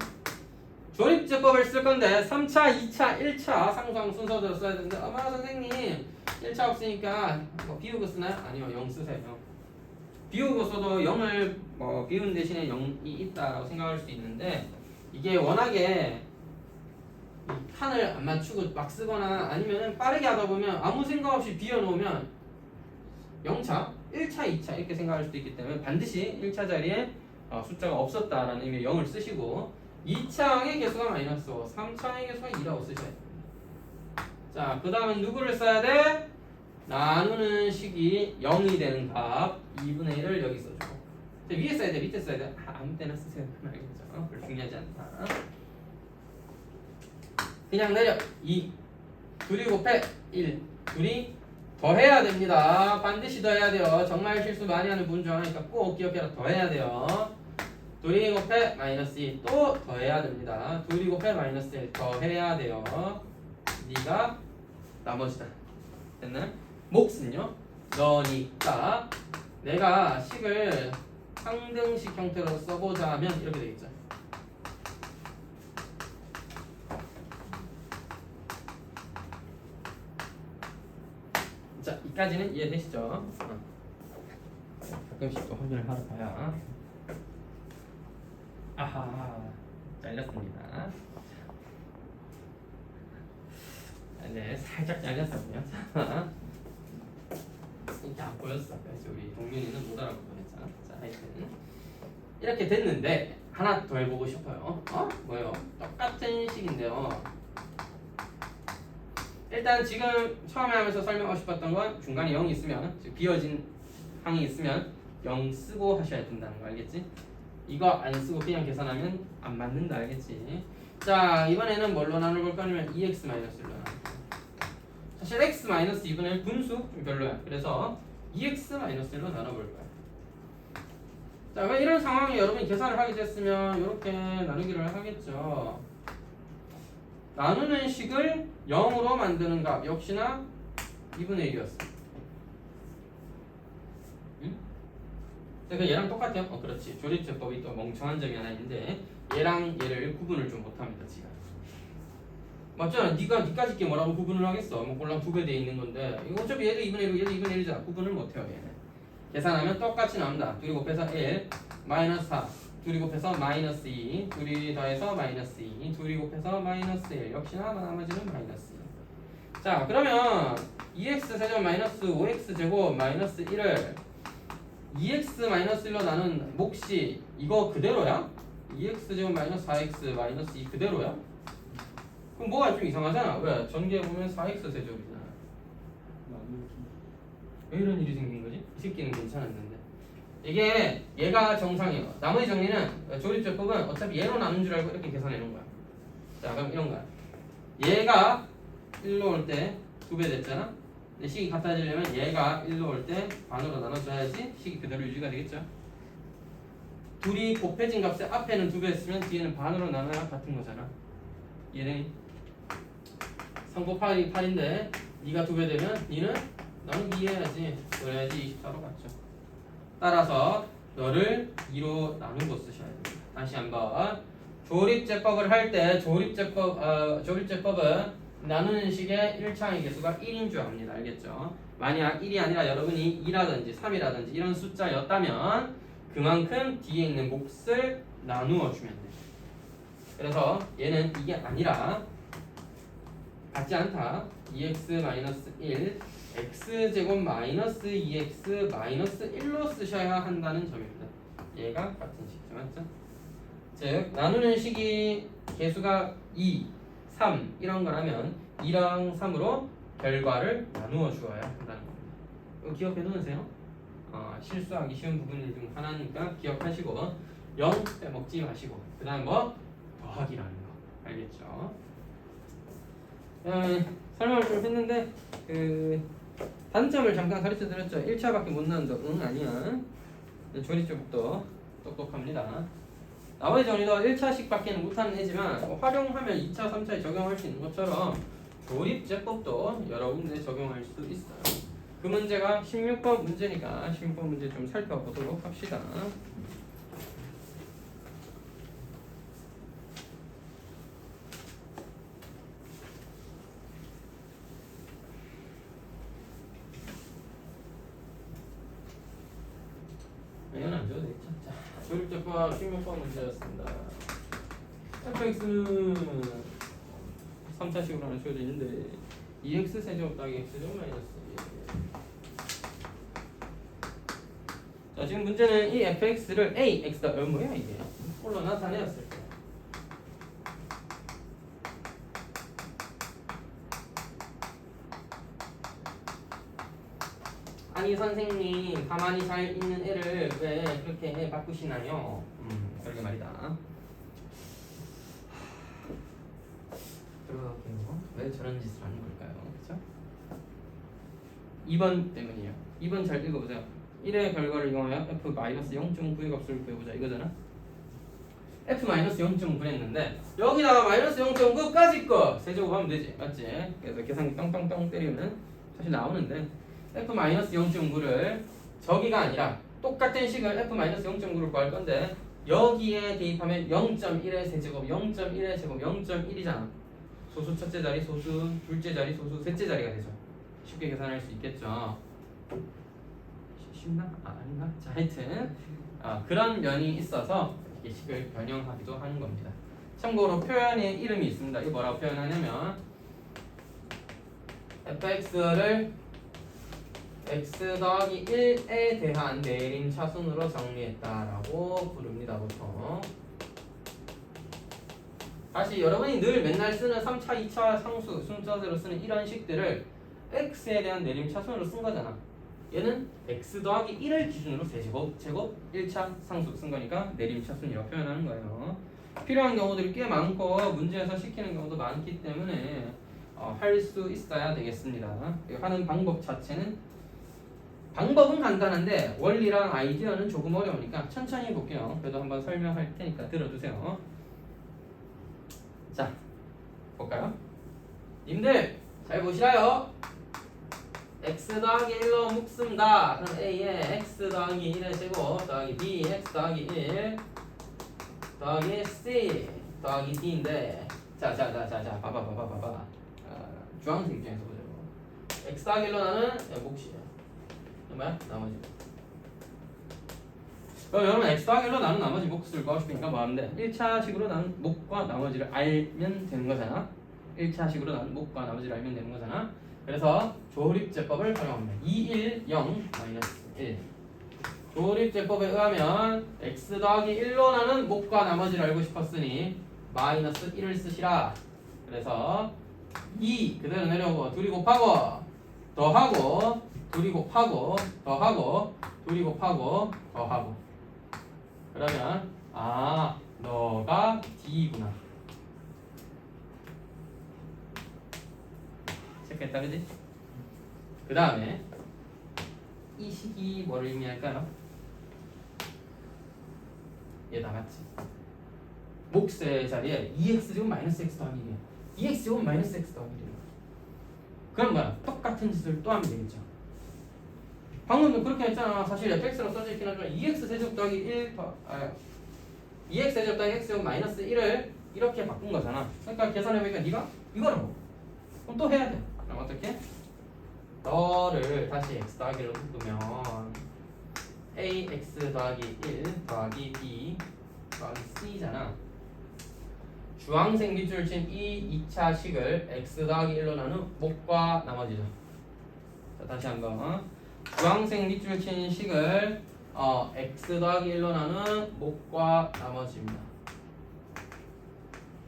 S1: 조립제법을 쓸 건데 3차, 2차, 1차 상상 순서대로 써야 되는데 아마 선생님 1차 없으니까 뭐 비우고 쓰나요? 아니요, 0 쓰세요. 비우고 써도 0을 뭐 비운 대신에 0이 있다라고 생각할 수 있는데 이게 워낙에 칸을 안 맞추고 막 쓰거나 아니면 빠르게 하다 보면 아무 생각 없이 비워놓으면 0차, 1차, 2차 이렇게 생각할 수도 있기 때문에 반드시 1차 자리에 숫자가 없었다라는 의미의 0을 쓰시고 2차항의 개수가 마이너스 5, 3차항의 개수가 2라고 쓰셔야 돼요. 자, 그 다음에 누구를 써야 돼? 나누는 식이 0이 되는 값 2분의 1을 여기 써주고 위에 써야 돼? 밑에 써야 돼? 아무 때나 쓰세요. 알겠죠? 별로 중요하지 않다. 그냥 내려 2 둘이 곱해 1 둘이 더해야 됩니다. 반드시 더해야 돼요. 정말 실수 많이 하는 분 중 하나니까 꼭 기억해라. 더해야 돼요. 둘이 곱해 마이너스 2 또 더해야 됩니다. 둘이 곱해 마이너스 1 더해야 돼요. 네가 나머지다. 됐나요? 몫은요? 너니까 내가 식을 상등식 형태로 써보자 하면 이렇게 되겠죠. 자, 이까지는 이해되시죠? 가끔씩 또 확인을 하러 가야. 아하, 잘렸습니다. 네, 살짝 잘렸었고요. 자, 이게 안 보였어. 그래서 우리 동민이는 못 알아보고 했잖아. 자, 하여튼 이렇게 됐는데 하나 더 해보고 싶어요. 뭐요? 똑같은 식인데요. 일단 지금 처음에 하면서 설명하고 싶었던 건 중간에 0이 있으면 즉 비어진 항이 있으면 0 쓰고 하셔야 된다는 거 알겠지? 이거 안 쓰고 그냥 계산하면 안 맞는다 알겠지? 자, 이번에는 뭘로 나눠볼 거냐면 2x-1로 나눠볼게요. 사실 x-2분의 분수 좀 별로야. 그래서 2x-1로 나눠볼 거야. 자, 그럼 이런 상황에 여러분이 계산을 하게 됐으면 이렇게 나누기를 하겠죠. 나누는 식을 0으로 만드는 값 역시나 2분의 1이었어. 응? 그러니까 얘랑 똑같아요. 그렇지. 조립제법이 또 멍청한 점이 하나 있는데 얘랑 얘를 구분을 좀 못합니다. 지가. 맞잖아. 네가 니까지 게 뭐라고 구분을 하겠어. 뭐 꼴랑 2배 돼 있는 건데 이거 어차피 얘도 2분의 1이고 얘도 2분의 1이잖아. 구분을 못해요. 얘는. 계산하면 똑같이 나옵니다. 둘이 곱해서 1 마이너스 4 둘이 곱해서 마이너스 2 둘이 더해서 마이너스 2 둘이 곱해서 마이너스 1 역시나 나머지는 마이너스 2. 자, 그러면 2x 세제곱 마이너스 5x 제곱 마이너스 1을 2x 마이너스 1로 나눈 몫이 이거 그대로야? 2x 제곱 마이너스 4x 마이너스 2 그대로야? 그럼 뭐가 좀 이상하잖아. 왜? 전개해 보면 4x 세제곱이잖아. 왜 이런 일이 생긴 거지? 이 새끼는 괜찮았는데. 이게 얘가 정상이에요. 나머지 정리는 조립제법은 어차피 얘로 나눈 줄 알고 이렇게 계산해 놓은 거야. 자, 그럼 이런 거야. 얘가 1로 올 때 2배 됐잖아. 근데 식이 같아지려면 얘가 1로 올 때 반으로 나눠줘야지 식이 그대로 유지가 되겠죠. 둘이 곱해진 값에 앞에는 2배 했으면 뒤에는 반으로 나눠야 같은 거잖아. 얘는 3 곱하기 8인데 네가 2배 되면 니는 나누기 해야지. 그래야지 24로 갔죠. 따라서 너를 2로 나누고 쓰셔야 됩니다. 다시 한번 조립제법을 할 때 조립제법은 나누는 식의 1차항의 개수가 1인 줄 압니다. 알겠죠? 만약 1이 아니라 여러분이 2라든지 3이라든지 이런 숫자였다면 그만큼 뒤에 있는 몫을 나누어 주면 돼요. 그래서 얘는 이게 아니라 같지 않다. 2x 마이너스 1 x제곱 마이너스 2x 마이너스 1로 쓰셔야 한다는 점입니다. 얘가 같은 식이죠. 맞죠? 즉 나누는 식이 개수가 2, 3 이런 거라면 2랑 3으로 결과를 나누어 주어야 한다는 겁니다. 이거 기억해 놓으세요. 실수하기 쉬운 부분 중 하나니까 기억하시고 0 빼먹지 마시고 그 다음 뭐? 더하기라는 거 알겠죠? 설명을 좀 했는데 단점을 잠깐 가르쳐 드렸죠. 1차밖에 못 나온다. 응 아니야. 조리쪽부터 똑똑합니다. 나머지 정리도 1차씩밖에 못하는 애지만 활용하면 2차, 3차에 적용할 수 있는 것처럼 조립제법도 여러 군데 적용할 수 있어요. 그 문제가 16번 문제니까 16번 문제 좀 살펴보도록 합시다. 이건 안 줘도 되겠죠. 자, 조립제법 16번 문제였습니다. fx는 3차식으로 하나 주어져 있는데 2x 세제곱 더하기 x제곱 마이너스 1. 자, 지금 문제는 이 fx를 a, x다. 뭐야 이게? 홀로 나타내었을 때. 아니 선생님 가만히 잘 있는 애를 왜 그렇게 바꾸시나요? 그러게 말이다. 들어갈게요. 왜 저런 짓을 하는 걸까요? 그쵸? 2번 때문이에요. 2번 잘 읽어보세요. 1의 결과를 이용하여 f-0.9의 값을 구해보자 이거잖아. f-0.9 했는데 여기다가 마이너스 0.9까지 거 세제곱하면 되지. 맞지? 그래서 계산기 땅땅땅 때리면 사실 나오는데 f-0.9를 저기가 아니라 똑같은 식을 f-0.9를 구할 건데 여기에 대입하면 0.1의 세제곱 0.1의 제곱 0.1이잖아. 소수 첫째 자리, 소수 둘째 자리, 소수 셋째 자리가 되죠. 쉽게 계산할 수 있겠죠. 쉽나? 아닌가? 자, 하여튼 그런 면이 있어서 이렇게 식을 변형하기도 하는 겁니다. 참고로 표현의 이름이 있습니다. 이거 뭐라고 표현하냐면 fx를 x 더하기 1에 대한 내림차순으로 정리했다라고 부릅니다. 보통 다시 여러분이 늘 맨날 쓰는 3차, 2차 상수 순서대로 쓰는 이런 식들을 x에 대한 내림차순으로 쓴 거잖아. 얘는 x 더하기 1을 기준으로 세제곱, 제곱 1차 상수 쓴 거니까 내림차순이라고 표현하는 거예요. 필요한 경우들이 꽤 많고 문제에서 시키는 경우도 많기 때문에 할 수 있어야 되겠습니다. 하는 방법 자체는 방법은 간단한데 원리랑 아이디어는 조금 어려우니까 천천히 볼게요. 그래도 한번 설명할 테니까 들어주세요. 자, 볼까요? 님들 잘 보시라요. x 더하기 1로 묶습니다. 그럼 a에 x 더하기 1의 제곱 더하기 b x 더하기 1 더하기 c 더하기 d인데 자 봐봐. 주황색 입장에서 보자고. x 더하기 1로 나는 몫이에요. 뭐야? 나머지. 그럼 여러분 x 더하기 1로 나는 나머지 몫을 구하시니까 뭐 하면 돼? 1차식으로 나는 몫과 나머지를 알면 되는 거잖아. 1차식으로 나는 몫과 나머지를 알면 되는 거잖아. 그래서 조립제법을 활용합니다. 2, 1, 0, 마이너스 1. 조립제법에 의하면 x 더하기 1로 나는 몫과 나머지를 알고 싶었으니 마이너스 1을 쓰시라. 그래서 2 그대로 내려오고 둘이 곱하고 더하고 둘이 곱하고 더하고 둘이 곱하고 더하고 그러면 너가 D구나. 체크했다 그지? 그 다음에 이 식이 뭐를 의미할까요? 얘 다 같이 몫의 자리에 2x제곱 마이너스 x 더하기 1이야. 2x제곱 마이너스 x 더하기 1이야. 그럼 뭐야? 똑같은 짓을 또 하면 되겠죠. 방금도 그렇게 했잖아. 사실 fx로 써져 있긴 하지만 2x 세제곱 더하기 1 2x 세제곱 더하기 x제곱 마이너스 1을 이렇게 바꾼 거잖아. 그러니까 계산해보니까 네가 이거라고. 그럼 또 해야 돼. 그럼 어떻게? 너를 다시 x 더하기로 묶으면 ax 더하기 1 더하기 b 더하기 c잖아. 주황색 밑줄을 친 이 2차 식을 x 더하기 1로 나눈 목과 나머지죠. 자, 다시 한번 주황색 밑줄 친 식을 x 더하기 1로 나눈 목과 나머지입니다.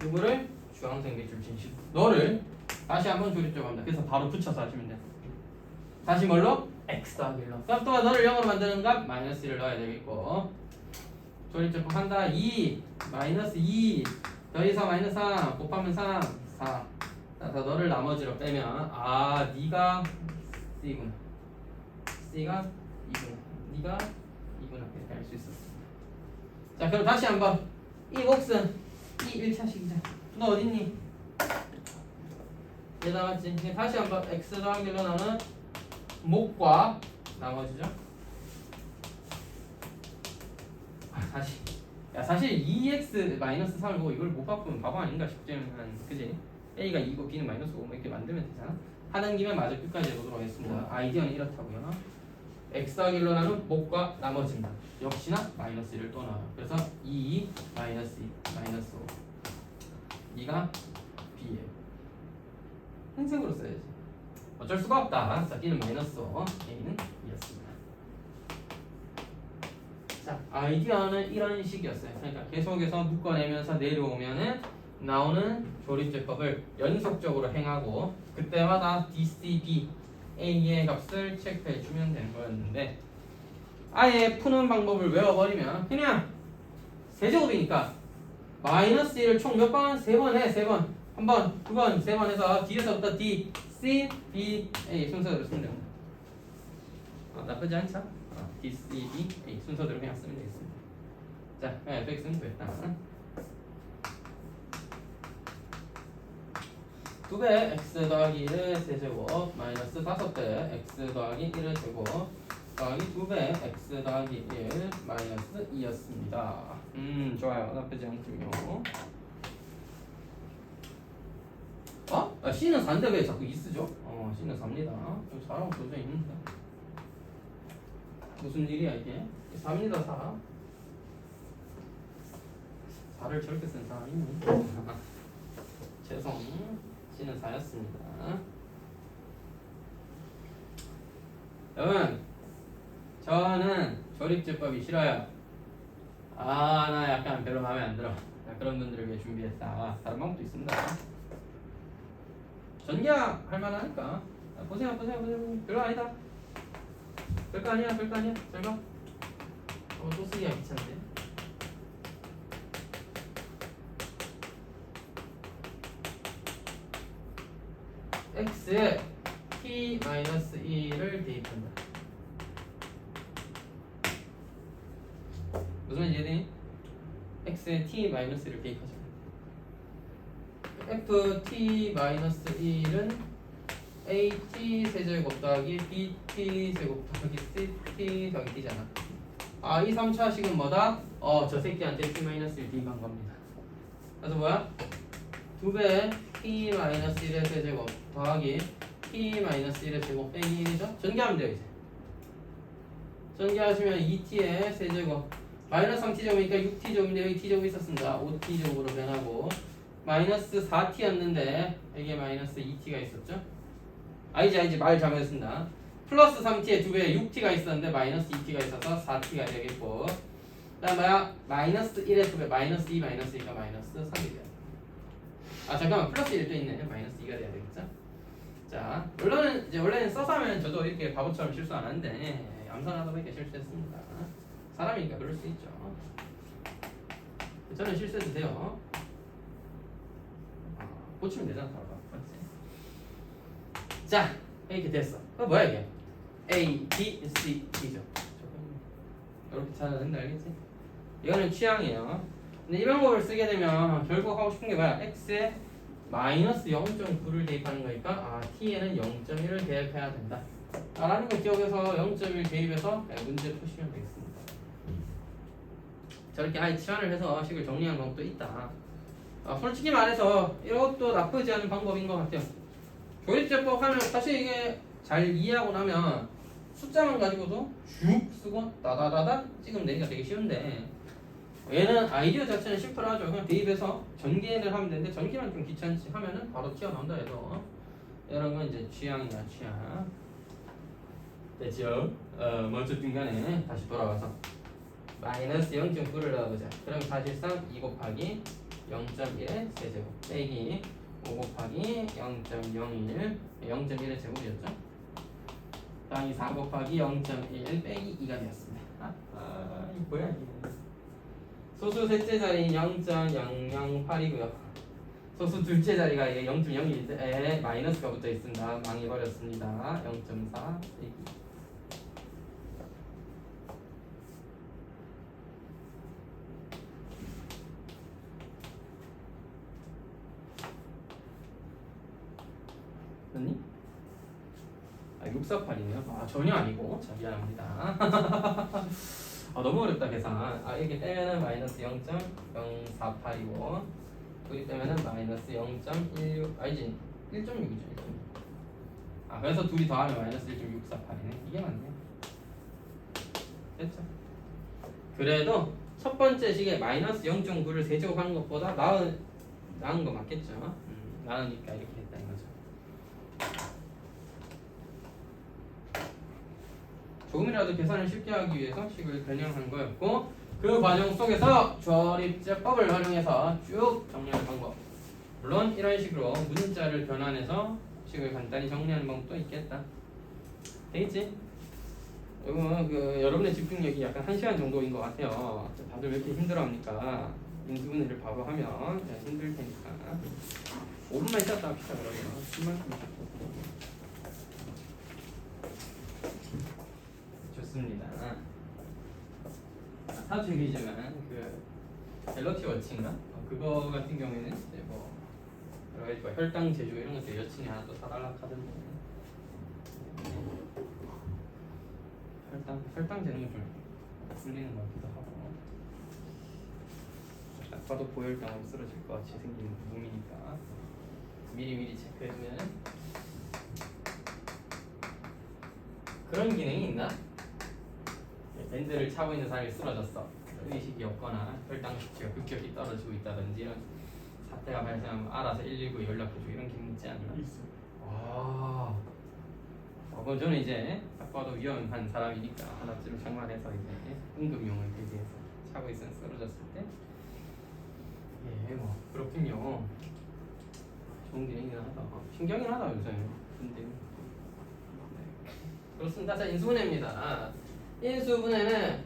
S1: 이거를 주황색 밑줄 친 식. 너를 다시 한번 조립적합니다. 그래서 바로 붙여서 하시면 돼요. 다시 뭘로? x 더하기 1로. 그럼 또 너를 0으로 만드는 값 마이너스 1을 넣어야 되겠고, 조립적합 한다. 2 마이너스 2 더해서 마이너스 3 곱하면 3 4. 자, 너를 나머지로 빼면 네가 C구나, C가 2구나, 네가 2구나 이렇게 할 수 있었어. 자, 그럼 다시 한번 이 몫은 이 1차식이자 너 어딨니? 얘다 맞지? 다시 한번 x 더하기 1로 나는 목과 나머지죠. 다시 사실 2x-3을 보고 이걸 못 바꾸면 바보 아닌가 싶지만, 그지? a가 2고 b는 마이너스 5 이렇게 만들면 되잖아. 하는 김에 마저 끝까지 해보도록 하겠습니다. 아이디어는 이렇다고요. x 더하기 1로 나눈 목과 나머지입니다. 역시나 마이너스 1을 또 넣어요. 그래서 2 마이너스 2 마이너스 5 2가 b예요. 흰색으로 써야지. 어쩔 수가 없다. 자, b는 마이너스 5 a는 2였습니다. 자, 아이디어는 이런 식이었어요. 그러니까 계속해서 묶어내면서 내려오면은 나오는 조립제법을 연속적으로 행하고 그때마다 DCB A의 값을 체크해주면 되는 거였는데, 아예 푸는 방법을 외워버리면 그냥 세제곱이니까 마이너스 1을 총 몇 번? 3번 해. 3번. 한 번, 두 번, 3번 해서 D에서부터 D, C, B, A 순서대로 쓰면 됩니다. 나쁘지 않죠? D, C, B, A 순서대로 그냥 쓰면 되겠습니다. 자, fx는 됐다. 2배 x 더하기 1의 세제곱 마이너스 5배 x 더하기 1의 제곱 더하기 2배 x 더하기 1 마이너스 2였습니다. 좋아요. 나쁘지 않군요. C는 4인데 왜 자꾸 2 쓰죠? C는 4입니다. 잘하고 써져 있는데 무슨 일이야 이게? 4입니다. 4. 4를 저렇게 쓴 사람이 있니? 죄송. C는 4였습니다. 여러분, 저는 조립제법이 싫어요. 나 약간 별로 마음에 안 들어. 그런 분들을 위해 준비했다. 다른 방법도 있습니다. 전기야 할 만하니까. 보세요. 별로 아니다. 별거 아니야. 잘 봐. 또 쓰기가 귀찮은데. x에 t-2를 대입한다. 무슨 말인지 이해되니? x에 t-1을 대입하자. ft-1은 at 세제곱 더하기 bt 제곱 더하기 ct 더하기 d잖아. 이 3차식은 뭐다? 저 새끼한테 t-1 대입한 겁니다. 그래서 뭐야? 2배 t-1의 세제곱 더하기 t-1의 제곱 빼기 1이죠? 전개하면 돼요. 이제 전개하시면 2t의 세제곱 마이너스 3t제곱이니까 6t제곱인데 여기 t제곱이 있었습니다. 5t제곱으로 변하고 마이너스 4t였는데 여기에 마이너스 2t가 있었죠? 이제 말 잘못했습니다. 플러스 3t에 2배에 6t가 있었는데 마이너스 2t가 있어서 4t가 되겠고, 그 다음 뭐야? 마이너스 1의 2배 마이너스 2 마이너스 2가 마이너스 3이 돼요. 잠깐만, 플러스 1도 있네. 마이너스 2가 돼야 되겠죠? 자, 원래는 써서 하면 저도 이렇게 바보처럼 실수 안 하는데 암산하다 보니까 실수했습니다. 사람이니까 그럴 수 있죠. 저는 실수해도 돼요. 고치면 되잖아, 바로. 맞지? 자, 이렇게 됐어. 뭐야 이게? A, B, C, D죠. 이렇게 찾아낸다, 알겠지? 이거는 취향이에요. 근데 이 방법을 쓰게 되면 결국 하고 싶은 게 뭐야? x에 마이너스 0.9를 대입하는 거니까 t에는 0.1을 대입해야 된다 라는 거 기억해서 0.1 대입해서 문제 푸시면 되겠습니다. 저렇게 아예 치환을 해서 식을 정리하는 방법도 있다. 솔직히 말해서 이것도 나쁘지 않은 방법인 것 같아요. 조립제법 하면 사실 이게 잘 이해하고 나면 숫자만 가지고도 쭉 쓰고 따다다다 찍으면 되니까 되게 쉬운데, 얘는 아이디어 자체는 심플하죠. 그냥 대입해서 전개를 하면 되는데 전개만 좀 귀찮지 하면은 바로 튀어나온다 해서 이런 건 이제 취향이야 취향. 됐죠? 뭐 어쨌든 간에 다시 돌아와서 마이너스 0.9를 넣어보자. 그럼 사실상 2 곱하기 0.1의 세제곱 빼기 5 곱하기 0.01 0.1의 제곱이었죠? 더하기 4 곱하기 0.1 빼기 2가 되었습니다. 이거 뭐야 이게. 소수 셋째 자리인 0.008이고요. 소수 둘째 자리가 이게 0.01에 마이너스가 붙어 있습니다. 망해버렸습니다. 0.4 빼기 맞니? 648이네요. 전혀 아니고. 자, 미안합니다. 너무 어렵다, 계산. 이렇게 빼면은 마이너스 0.048이고, 둘이 빼면은 마이너스 0.16, 아니지, 1.6이죠, 1.6. 그래서 둘이 더하면 마이너스 1.648이네. 이게 맞네. 됐죠? 그래도 첫 번째 식에 마이너스 0.9를 세제곱하는 것보다 나은 거 맞겠죠? 나으니까 이렇게 했다 이거죠. 조금이라도 계산을 쉽게 하기 위해서 식을 변형한 거였고, 그 과정 속에서 조립제법을 활용해서 쭉 정리하는 방법. 물론 이런 식으로 문자를 변환해서 식을 간단히 정리하는 방법도 있겠다. 되겠지? 이거 여러분의 집중력이 약간 1시간 정도인 것 같아요. 다들 왜 이렇게 힘들어합니까? 인수분해를 바로 하면 힘들 테니까 5분만 쉬었다 합시다. 그러면 10만큼 좋습니다. 사주이지만 그 갤럭시 워치인가? 그거 같은 경우에는 이제 뭐 여러 가지 뭐 혈당 제조 이런 것들 여친이 하나 또 사달라 하던데 혈당 재는 건 좀 풀리는 것 같기도 하고 딱 봐도 고혈당으로 쓰러질 것 같이 생기는 몸이니까 미리미리 체크해주면 그런 기능이 있나? 밴드를 차고 있는 사람이 쓰러졌어. 의식이 없거나 혈당 수치가 급격히 떨어지고 있다든지 이런 사태가 발생하면 알아서 119에 연락해주고 이런 기능 있지 않나?
S2: 있어.
S1: 와. 그건 저는 이제 딱 봐도 위험한 사람이니까 하나쯤 장만해서 이제 응급용을 대비해서 차고 있으면 쓰러졌을 때. 뭐 그렇군요. 좋은 기능이긴 하다. 신기하긴 하다 요새. 근데 그렇습니다. 자, 인수분해입니다. 인수분해는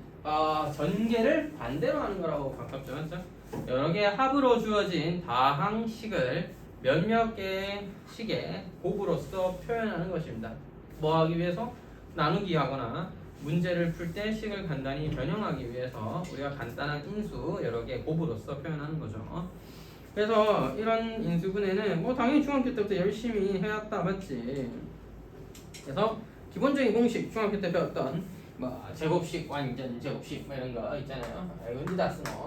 S1: 전개를 반대로 하는 거라고 가깝죠, 맞죠? 여러 개의 합으로 주어진 다항식을 몇몇 개의 식의 곱으로써 표현하는 것입니다. 뭐 하기 위해서? 나누기 하거나 문제를 풀 때 식을 간단히 변형하기 위해서 우리가 간단한 인수 여러 개의 곱으로써 표현하는 거죠. 그래서 이런 인수분해는 뭐 당연히 중학교 때부터 열심히 해왔다, 맞지? 그래서 기본적인 공식 중학교 때 배웠던 뭐 제곱식, 완전 제곱식 뭐 이런 거 있잖아요. 언제 다 쓰노?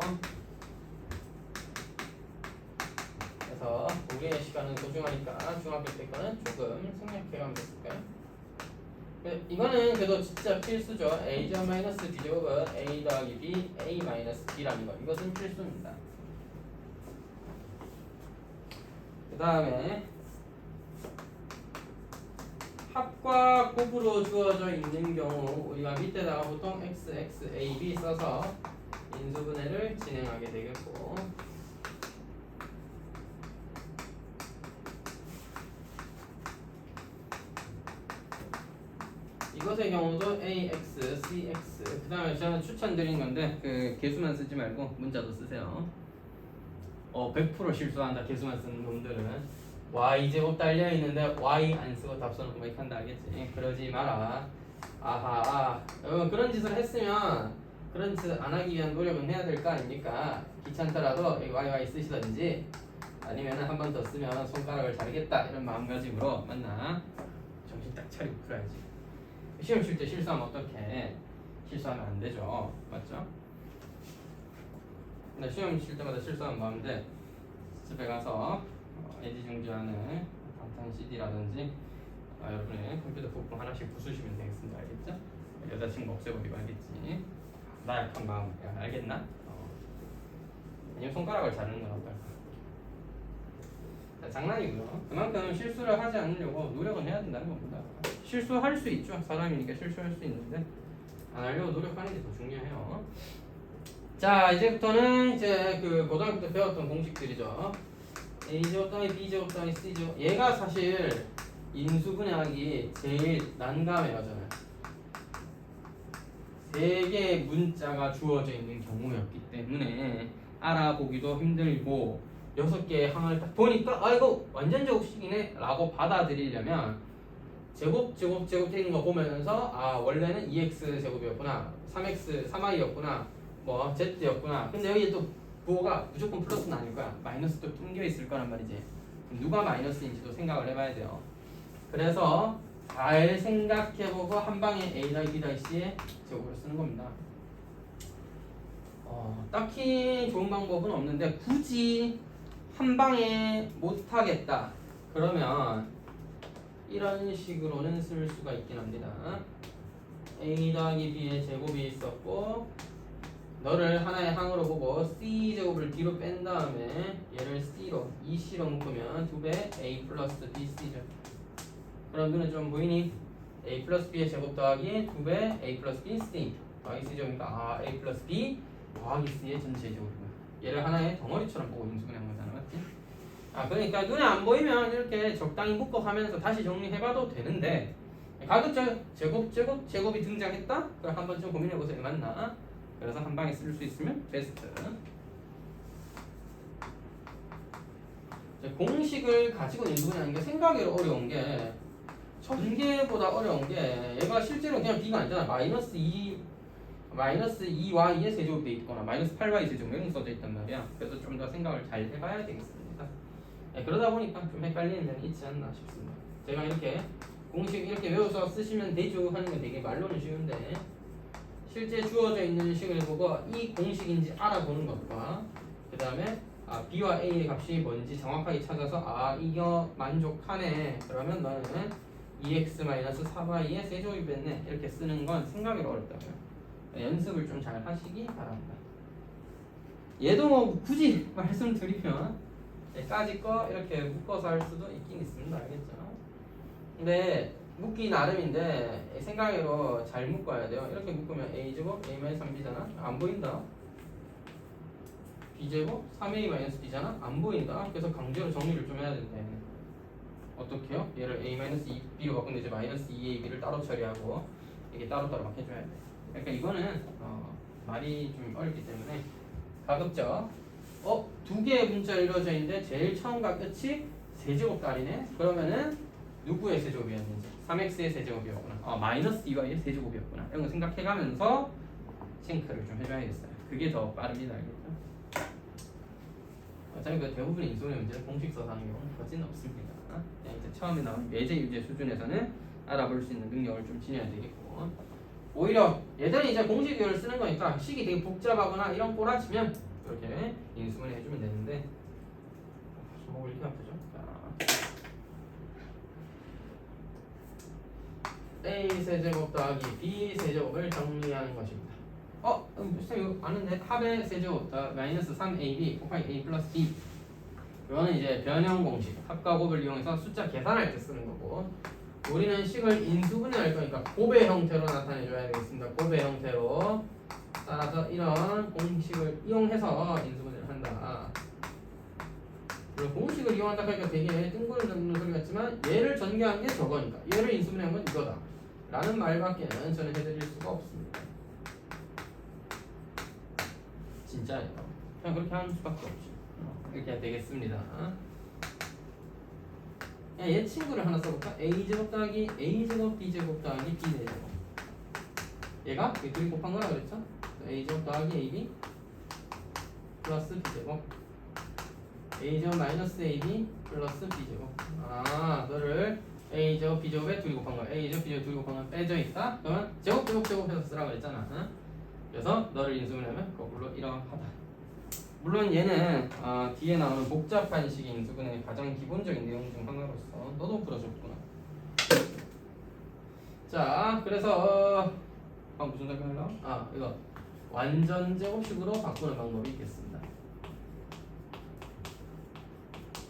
S1: 그래서 우리의 시간은 소중하니까 중학교 때 거는 조금 생략해가면 됐을까요? 이거는 그래도 진짜 필수죠. a-b제곱은 a 더하기 b, a-b라는 거. 이것은 필수입니다. 그 다음에 합과 곱으로 주어져 있는 경우 우리가 밑에다가 보통 x, x, a, b 써서 인수분해를 진행하게 되겠고, 이것의 경우도 ax, cx. 그 다음에 저는 추천드린 건데 그 개수만 쓰지 말고 문자도 쓰세요. 100% 실수한다. 개수만 쓰는 놈들은 y제곱 달려있는데 y 안 쓰고 답 써놓고 막 한다, 알겠지? 그러지 마라. 여러분 그런 짓을 했으면 그런 짓을 안 하기 위한 노력은 해야 될 거 아닙니까? 귀찮더라도 y 쓰시든지 아니면 한 번 더 쓰면 손가락을 자르겠다 이런 마음가짐으로 만나 정신 딱 차리고 그래야지. 시험 칠 때 실수하면 어떡해? 실수하면 안 되죠, 맞죠? 근데 시험 칠 때마다 실수하면 마음인데 집에 가서 애지중지하는 방탄 CD라든지 여러분의 컴퓨터 부품 하나씩 부수시면 되겠습니다. 알겠죠? 여자친구 없애버리고, 알겠지? 나약한 마음, 야, 알겠나? 아니면 손가락을 자르는 건 어떨까? 자, 장난이고요. 그만큼 실수를 하지 않으려고 노력은 해야 된다는 겁니다. 실수할 수 있죠. 사람이니까 실수할 수 있는데 안 하려고 노력하는 게 더 중요해요. 자, 이제부터는 이제 그 고등학교 때 배웠던 공식들이죠. A제곱 더하기 B제곱 더하기 C제곱. 얘가 사실 인수분해하기 제일 난감해하잖아요. 세 개의 문자가 주어져 있는 경우였기 때문에 알아보기도 힘들고 6개의 항을 딱 보니까 아이고 완전 제곱식이네 라고 받아들이려면 제곱 되는 거 보면서 아 원래는 2x 제곱이었구나 3x 3i였구나 뭐 z였구나. 근데 여기 또 부호가 무조건 플러스는 아닐 거야. 마이너스도 낑겨 있을 거란 말이지. 누가 마이너스인지도 생각을 해봐야 돼요. 그래서 잘 생각해보고 한 방에 a 더하기 b 더하기 c의 제곱을 쓰는 겁니다. 딱히 좋은 방법은 없는데 굳이 한 방에 못하겠다 그러면 이런 식으로는 쓸 수가 있긴 합니다. a 더하기 b의 제곱이 있었고 너를 하나의 항으로 보고 c 제곱을 뒤로 뺀 다음에 얘를 c로 2c로 묶으면 2배 a 플러스 bc죠. 그럼 눈에 좀 보이니? a 플러스 b의 제곱 더하기 2배 a 플러스 b c 더하기 c 제곱이니까 a 플러스 b 더하기 c의 전체 제곱이고요. 얘를 하나의 덩어리처럼 보고 인수분해한 거잖아, 맞지? 그러니까 눈에 안 보이면 이렇게 적당히 묶어가면서 다시 정리해봐도 되는데 가급적 제곱이 등장했다? 그럼 한번 좀 고민해보세요. 맞나? 그래서 한 방에 쓸 수 있으면 베스트. 공식을 가지고 인수분해하는 게 생각외로 어려운 게 전개보다 어려운 게 얘가 실제로 그냥 b가 아니잖아. 마이너스 2y의 세제곱이 돼 있거나 마이너스 8y 세제곱 이런 써져 있단 말이야. 그래서 좀 더 생각을 잘 해봐야 되겠습니다. 그러다 보니까 좀 헷갈리는 면이 있지 않나 싶습니다. 제가 이렇게 공식 이렇게 외워서 쓰시면 되죠 하는 건 되게 말로는 쉬운데 실제 주어져 있는 식을 보고 이 공식인지 알아보는 것과 그 다음에 b와 a의 값이 뭔지 정확하게 찾아서 이거 만족하네 그러면 너는 2x-4y의 세제곱이 됐네 이렇게 쓰는 건 생각이 어렵다고요. 연습을 좀 잘 하시기 바랍니다. 얘도 뭐 굳이 말씀드리면 까짓 거 이렇게 묶어서 할 수도 있긴 있습니다. 알겠죠? 근데 묶기 나름인데 생각으로 잘 묶어야 돼요. 이렇게 묶으면 a제곱 a-3b잖아. 안 보인다. b제곱 3a-b잖아. 안 보인다. 그래서 강제로 정리를 좀 해야 된대. 어떻게 해요? 얘를 a-2b로 바꾸는데 이제 마이너스 2ab를 따로 처리하고 이게 따로따로 막 해줘야 돼. 그러니까 이거는 말이 좀 어렵기 때문에 가급적 두 개의 문자로 이루어져 있는데 제일 처음과 끝이 세제곱달이네. 그러면은 누구의 세제곱이었는지 3x의 세제곱이었구나. 마이너스 2y의 세제곱이었구나. 이런 거 생각해가면서 싱크를 좀 해줘야겠어요. 그게 더 빠릅니다. 알겠죠? 어차피 그 대부분의 인수분해 문제는 공식 써서 하는 경우는 거진 없습니다. 그냥 이제 처음에 나온 예제 유제 수준에서는 알아볼 수 있는 능력을 좀 지녀야 되겠고 오히려 예전에 이제 공식을 쓰는 거니까 식이 되게 복잡하거나 이런 꼬라치면 이렇게 인수분해 해주면 되는데 손목을 이렇게 아프죠? a 세제곱 더하기 b 세제곱을 정리하는 것입니다. 선생님 이거 아는데 합의 세제곱 마이너스 3ab 곱하기 a 플러스 b 이거는 이제 변형 공식 합과 곱을 이용해서 숫자 계산할 때 쓰는 거고 우리는 식을 인수분해할 거니까 곱의 형태로 나타내줘야 되겠습니다. 곱의 형태로 따라서 이런 공식을 이용해서 인수분해를 한다. 물론 공식을 이용한다 하니까 되게 뜬구름 잡는 소리 같지만 얘를 전개한 게 저거니까 얘를 인수분해한 건 이거다 라는 말밖에는 저는 해드릴 수가 없습니다. 진짜예요. 그냥 그렇게 하는 수밖에 없죠. 이렇게 되겠습니다. 얘 친구를 하나 써볼까? a제곱 더하기 a제곱 b제곱 더하기 b제곱 얘가 둘이 곱한 거라 그랬죠? a제곱 더하기 ab 플러스 b제곱 a제곱 마이너스 ab 플러스 b제곱 너를 a제곱 b제곱에 둘이 곱한 거야. a제곱 b제곱 둘이 곱한 건 빼져 있다? 그러면 제곱 해서 쓰라고 했잖아. 그래서 너를 인수분해하면 거꾸로 이러하다. 물론 얘는 뒤에 나오는 복잡한 식의 인수분해의 가장 기본적인 내용 중 하나로서 너도 풀어줬구나. 자, 그래서 무슨 설명을요? 이거 완전 제곱식으로 바꾸는 방법이 있겠습니다.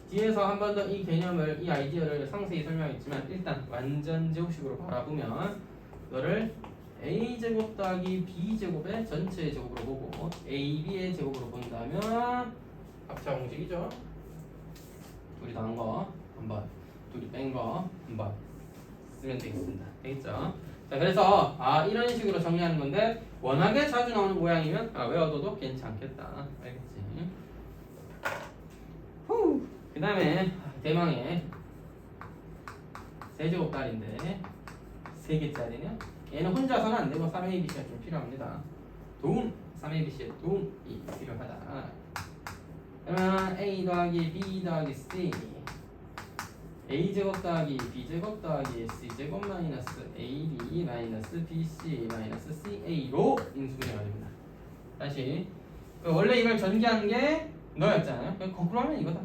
S1: 뒤에서 한 번 더 이 개념을, 이 아이디어를 상세히 설명했지만 일단 완전 제곱식으로 바라보면 너를 a제곱 더하기 b제곱의 전체 제곱으로 보고 ab의 제곱으로 본다면 합차 공식이죠. 둘이 더한 거 한번, 둘이 뺀 거 한번 쓰면 되겠습니다. 되겠죠? 자, 그래서 이런 식으로 정리하는 건데 워낙에 자주 나오는 모양이면 외워둬도 괜찮겠다. 알겠지? 그 다음에 대망의 세제곱달인데 3개짜리네요. 얘는 혼자서는 안 되고 3ABC가 좀 필요합니다. 도움, 3ABC의 도움이 필요하다. 그러면 A 더하기 B 더하기 C, A제곱 더하기 B제곱 더하기 C제곱 마이너스 AB 마이너스 BC 마이너스 CA로 인수분해가 됩니다. 다시 원래 이걸 전개한 게 너였잖아요. 거꾸로 하면 이거다.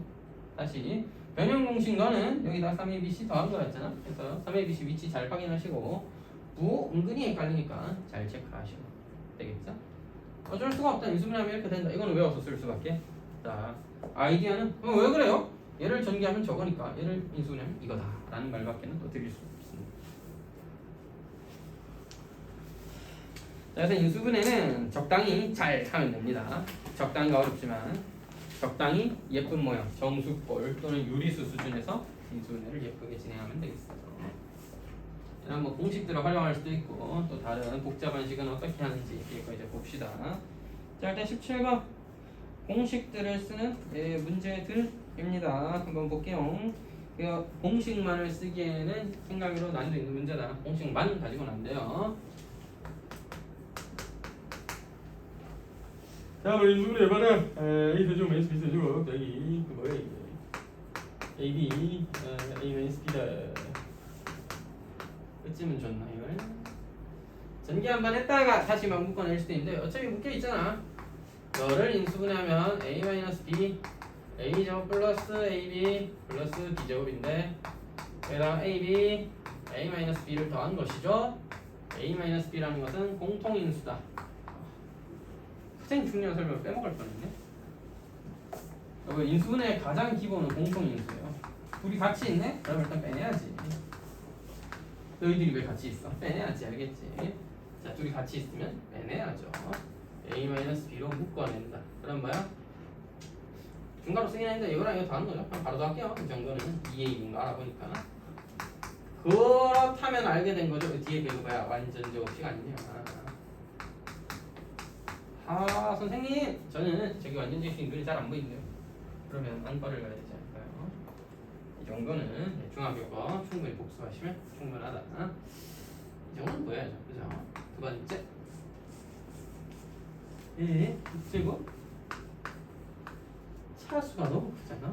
S1: 다시 변형 공식 너는 여기다 3ABC 더한 거였잖아. 그래서 3ABC 위치 잘 확인하시고 부 은근히 헷갈리니까 잘 체크하시고 되겠죠? 어쩔 수가 없다. 인수분해하면 이렇게 된다. 이거는 외워서 쓸 수밖에. 자, 아이디어는 왜 그래요? 얘를 전개하면 저거니까 얘를 인수분해하면 이거다 라는 말밖에는 또 드릴 수 없습니다. 자, 그래서 인수분해는 적당히 잘 하면 됩니다. 적당히가 어렵지만 적당히 예쁜 모양, 정수볼 또는 유리수 수준에서 인수분해를 예쁘게 진행하면 되겠어요. 이런 뭐 공식들을 활용할 수도 있고 또 다른 복잡한 식은 어떻게 하는지 이거 이제 봅시다. 자, 일단 17번 공식들을 쓰는 문제들입니다. 한번 볼게요. 공식만을 쓰기에는 생각으로 난이도 있는 문제다. 공식만 가지고는 안 돼요. 자, 우리 인수분해 해봐라. A 세제곱 마이너스 B 세제곱 여기 그 뭐야 이게 AB A 마이너스 B다. 끝쯤은 좋나 이걸? 전개 한번 했다가 다시 막 묶어낼 수도 있는데 어차피 묶여있잖아. 너를 인수분해하면 A 마이너스 B A제곱 플러스 AB 플러스 B제곱인데 여기다 AB A 마이너스 B를 더한 것이죠. A 마이너스 B라는 것은 공통인수다. 학생 중요한 설명을 빼먹을 뻔했네. 인수분해의 가장 기본은 공통인수예요. 둘이 같이 있네? 그럼 일단 빼내야지. 너희들이 왜 같이 있어? 빼내야지. 알겠지? 자, 둘이 같이 있으면 빼내야죠. A-B로 묶어낸다. 그럼 뭐야? 중괄호 쓰긴 했는데 이거랑 이거 더하는 거죠. 그럼 바로 더할게요. 이 정도는 2A인 거 알아보니까. 그렇다면 알게 된 거죠. 뒤에 그 뭐야? 완전 제곱식 아니냐. 선생님! 저는 저기 완전 제곱식 눈이 잘 안 보이는데요. 그러면 안과를 가야 되지 않을까요? 이 정도는 중학교 거 충분히 복습하시면 충분하다. 이 정도는 보여야죠. 그죠? 두 번째. 그리고 차수가 너무 크잖아.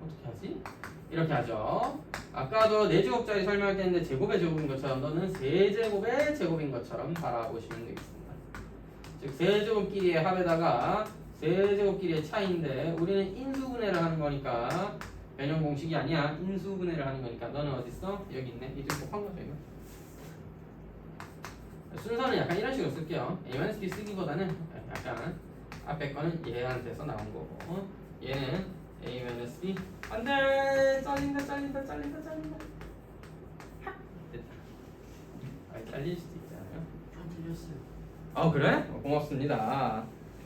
S1: 어떻게 하지? 이렇게 하죠. 아까도 4제곱짜리 설명할 때 했는데 제곱의 제곱인 것처럼 너는 세제곱의 제곱인 것처럼 바라보시면 되겠습니다. 즉 세제곱끼리의 합에다가 세제곱끼리의 차이인데 우리는 인수분해를 하는 거니까 변형 공식이 아니야. 인수분해를 하는 거니까 너는 어디 있어? 여기 있네. 이들 곱한 거죠 이거. 순서는 약간 이런 식으로 쓸게요. A-B 쓰기보다는 약간 앞에 거는 얘한테서 나온 거고 얘는 A-B 안돼 잘린다 됐다. 잘릴 수도 있잖아요.
S2: 안 틀렸어요.
S1: 그래? 고맙습니다.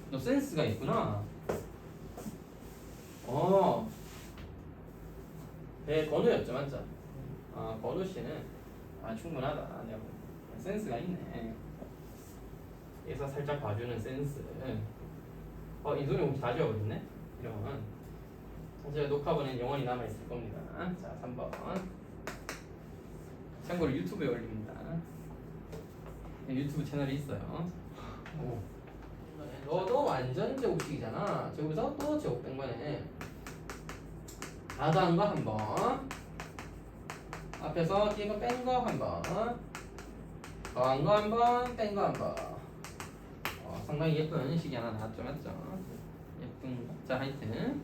S1: 너 센스가 있구나. 네, 건우였죠, 맞죠? 건우 씨는 충분하다. 내가 센스가 있네. 그래서 살짝 봐주는 센스. 인소리 혹시 다 지워버렸네? 이러면 이제 녹화본엔 영원히 남아있을 겁니다. 자, 3번. 참고로 유튜브에 올립니다. 유튜브 채널이 있어요. 너도 완전 제곱식이잖아. 저기서 또 제곱 뺀 거네. 다 더한 거 한 번. 앞에서 뒤에 거 뺀 거 한 번. 더한 거 한 번, 뺀 거 한 번. 상당히 예쁜 식이 하나 나왔죠, 맞죠? 예쁜 거. 자, 하여튼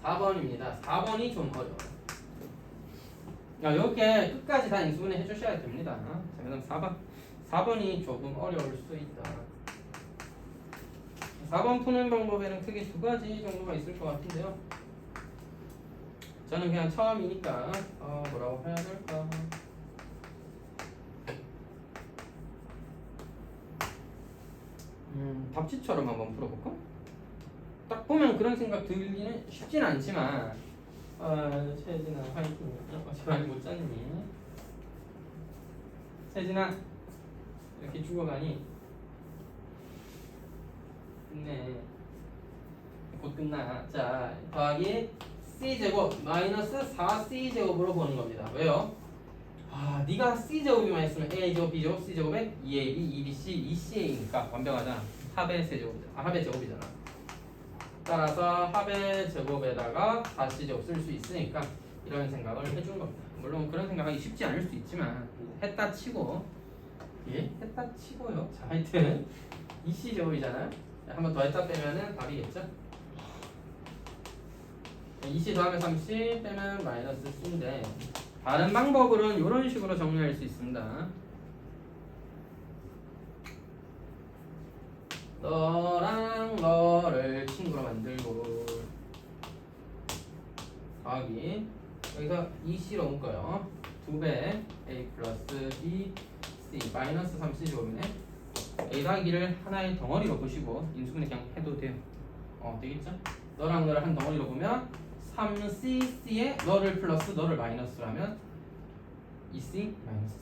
S1: 4번입니다. 4번이 좀 어려워요. 이렇게 끝까지 다 인수분해 해주셔야 됩니다. 자, 그다음 4번이 조금 어려울 수 있다. 4번 푸는 방법에는 크게 2가지 정도가 있을 것 같은데요. 저는 그냥 처음이니까 뭐라고 해야 될까? 답지처럼 한번 풀어볼까? 딱 보면 그런 생각 들기는 쉽진 않지만 최진아 화이팅. 어제 많이 못 잤니? 최진아 이렇게 죽어가니? 네. 곧 끝나. 자, 더하기 c제곱 마이너스 4c제곱으로 보는 겁니다. 왜요? 네가 c제곱이만 했으면 a제곱, b제곱, c제곱에 2ab, 2bc, 2ca니까 완벽하잖아. 합의 세제곱이잖아. 합의 제곱이잖아. 따라서 합의 제곱에다가 4c제곱 쓸 수 있으니까 이런 생각을 해준 겁니다. 물론 그런 생각하기 쉽지 않을 수 있지만 했다 치고 했다 치고요. 자, 하여튼 2c제곱이잖아요. 한 번 더 했다 빼면은 답이겠죠? 2c 더하면 3c 빼면 마이너스 c인데 다른 방법으로는 이런 식으로 정리할 수 있습니다. 너랑 너를 친구로 만들고 더하기 여기서 2c로 묶어요. 2배 a 플러스 b c 마이너스 3c 제곱이네. a 더하기를 하나의 덩어리로 보시고 인수분해 그냥 해도 돼요. 되겠죠? 너랑 너를 한 덩어리로 보면 3cc에 너를 플러스 너를 마이너스로 하면 2c 마이너스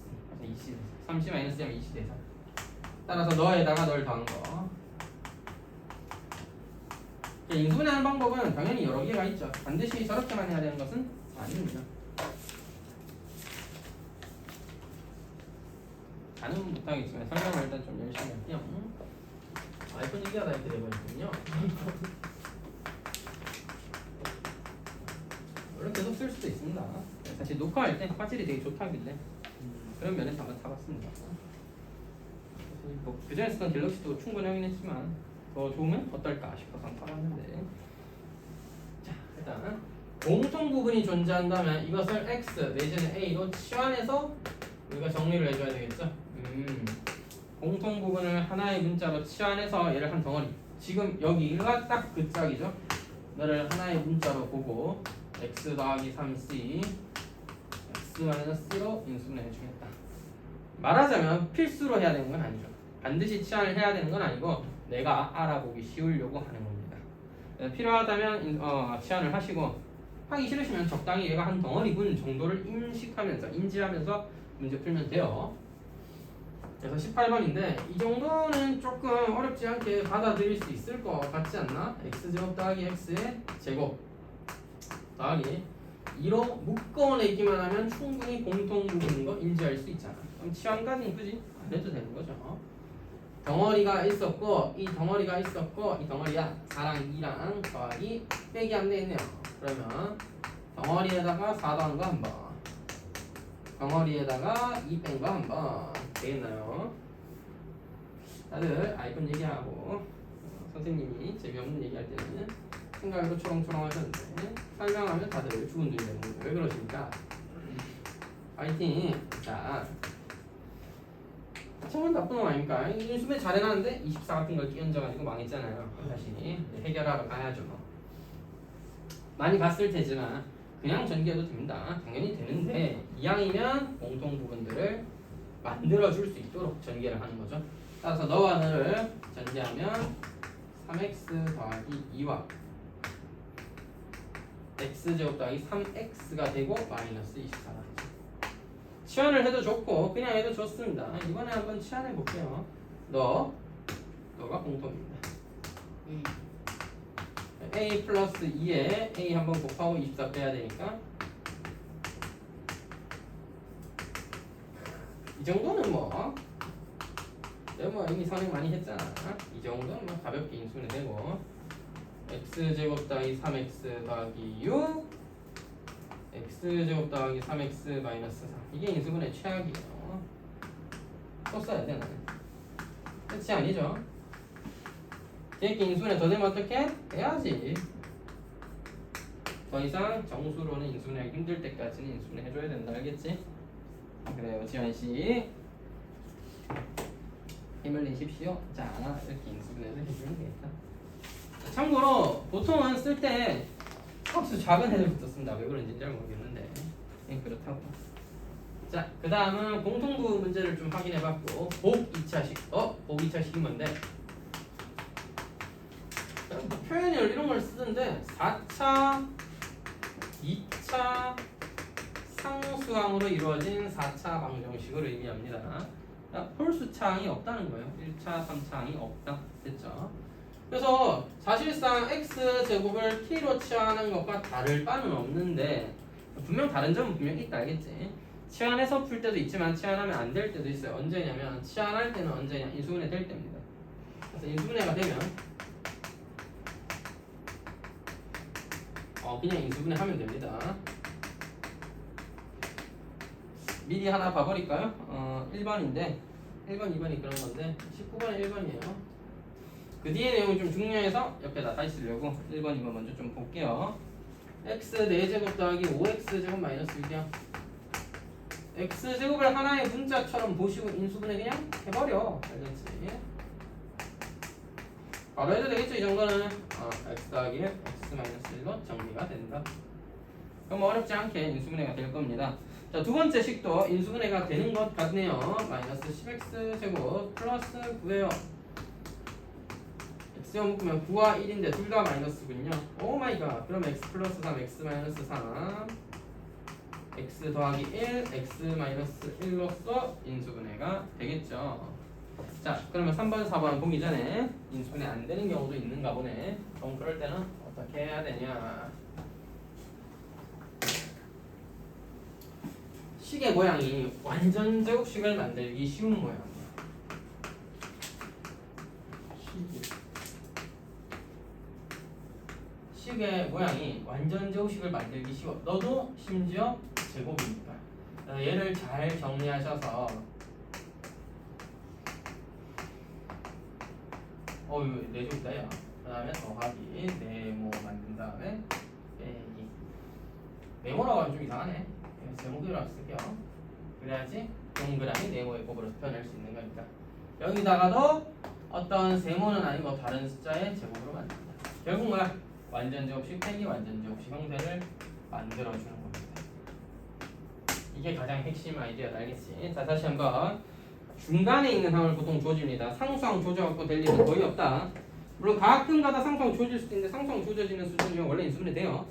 S1: c 2c 3c 마이너스 하면 2c 돼서 따라서 너에다가 널 더한 거. 인수분해하는 방법은 당연히 여러 개가 있죠. 반드시 저렇게만 해야 되는 것은 아닙니다. 다는 못하겠지만 설명을 일단 좀 열심히 할게요. 아이폰 얘기하다 이렇게 돼버렸군요. 물론 계속 쓸 수도 있습니다. 사실 녹화할 때 화질이 되게 좋다길래 그런 면에서 한번 타봤습니다. 뭐 그전에 쓰던 갤럭시도 충분하긴 했지만 더 좋으면 어떨까 싶어서 한번 타봤는데, 자 일단 공통 부분이 존재한다면 이것을 x 내지는 a로 치환해서 우리가 정리를 해줘야 되겠죠. 공통 부분을 하나의 문자로 치환해서 얘를 한 덩어리, 지금 여기가 딱 그 짝이죠. 너를 하나의 문자로 보고 x 더하기 3c x-c로 인수분해 해주겠다. 말하자면 필수로 해야 되는 건 아니죠. 반드시 치환을 해야 되는 건 아니고 내가 알아보기 쉬우려고 하는 겁니다. 필요하다면 치환을 하시고, 하기 싫으시면 적당히 얘가 한 덩어리군 정도를 인지하면서 문제 풀면 돼요. 그래서 18번인데 이 정도는 조금 어렵지 않게 받아들일 수 있을 것 같지 않나? x제곱 더하기 x의 제곱 더하기 2로 묶어내기만 하면 충분히 공통 부분인 거 인지할 수 있잖아. 그럼 치환까지는 굳이 안 해도 되는 거죠. 덩어리가 있었고 이 덩어리가 있었고 이 덩어리야 4랑 2랑 더하기 빼기 하면 되겠네요. 그러면 덩어리에다가 4 더한 거 한번, 덩어리에다가 2 뺀 거 한번 되겠나요? 다들 아이폰 얘기하고 선생님이 재미없는 얘기할 때는 생각으로 초롱초롱 하셨는데 설명하면 다들 죽은 눈이 되는 거예요. 왜 그러십니까? 파이팅! 자, 처음은 나쁜 놈 아닙니까? 인수분해 잘해놨는데 24 같은 걸 끼얹어가지고 망했잖아요. 다시 해결하러 가야죠. 많이 봤을 테지만 그냥 전개해도 됩니다. 당연히 되는데 이왕이면 공통 부분들을 만들어줄 수 있도록 전개를 하는 거죠. 따라서 너와 너를 전개하면 3x 더하기 2와 x제곱 더하기 3x가 되고 마이너스 24다. 치환을 해도 좋고 그냥 해도 좋습니다. 이번에 한번 치환해 볼게요. 너가 공통입니다. a 플러스 2에 a 한번 곱하고 24 빼야 되니까 이 정도는 내가 이미 선행 많이 했잖아. 이 정도는 가볍게 인수는 되고 x제곱 더하기 3x 더하기 6 x제곱 더하기 3x 마이너스 4 이게 인수분해 최악이에요. 또 써야 돼 나는. 끝이 아니죠. 뒤에 인수분해 더 되면 어떻게? 해야지. 더 이상 정수로는 인수분해하기 힘들 때까지는 인수분해 해줘야 된다. 알겠지? 그래요 지환씨 힘을 내십시오. 자 이렇게 인수분해를 해주면 되겠다. 참고로 보통은 쓸 때 확수 작은 애들부터 쓴다. 왜 그런지 잘 모르겠는데 그렇다고. 자, 그 다음은 공통부 문제를 좀 확인해봤고 복 2차식. 복 2차식이 뭔데? 표현을 이런 걸 쓰던데 4차, 2차 상수항으로 이루어진 4차 방정식을 의미합니다. 홀수차항이 없다는 거예요. 1차, 3차항이 없다. 됐죠? 그래서 사실상 x제곱을 t로 치환하는 것과 다를 바는 없는데 분명 다른 점은 분명 있다. 알겠지? 치환해서 풀 때도 있지만 치환하면 안 될 때도 있어요. 언제냐면 치환할 때는 언제냐? 인수분해 될 때입니다. 그래서 인수분해가 되면 그냥 인수분해 하면 됩니다. 미리 하나 봐버릴까요? 1번인데 1번, 2번이 그런 건데 19번은 1번이에요. 그 뒤에 내용이 좀 중요해서 옆에다 다시 쓰려고 1번, 2번 먼저 좀 볼게요. x 4제곱 더하기 5x제곱 마이너스 6이요. x제곱을 하나의 문자처럼 보시고 인수분해 그냥 해버려. 알겠지? 바로 해도 되겠죠? 이 정도는 x 더하기 x 마이너스 1로 정리가 된다. 그럼 어렵지 않게 인수분해가 될 겁니다. 자, 두 번째 식도 인수분해가 되는 것 같네요. 마이너스 10x제곱 플러스 9예요. x제곱 묶으면 9와 1인데 둘 다 마이너스군요. 오 마이 갓. 그럼 x 플러스 3, x 마이너스 3 x 더하기 1, x 마이너스 1로서 인수분해가 되겠죠. 자, 그러면 3번, 4번 보기 전에 인수분해 안 되는 경우도 있는가 보네. 그럼 그럴 때는 어떻게 해야 되냐? 식의 모양이 완전 제곱식을 만들기 쉬운 모양이야. 식의 모양이 완전 제곱식을 만들기 쉬워. 너도 심지어 제곱이니까. 얘를 잘 정리하셔서 이거 4제곱이다 야. 그 다음에 더하기 네모 만든 다음에 빼기. 네모라고 하면 좀 이상하네. 제목이라고 쓸게요. 그래야지 동그라미 네모의 곱으로 표현할 수 있는 거니까. 여기다가도 어떤 세모는 아니고 다른 숫자의 제곱으로 만듭니다. 결국 뭐야? 완전 제곱식 빼기 완전 제곱식 형태를 만들어주는 겁니다. 이게 가장 핵심 아이디어다. 알겠지? 자, 다시 한번. 중간에 있는 항을 보통 조집니다. 상수항 조져갖고 될 일은 거의 없다. 물론 가끔가다 상수항 조질 수도 있는데 상수항 조져지는 수준이면 원래 인수분해 돼요.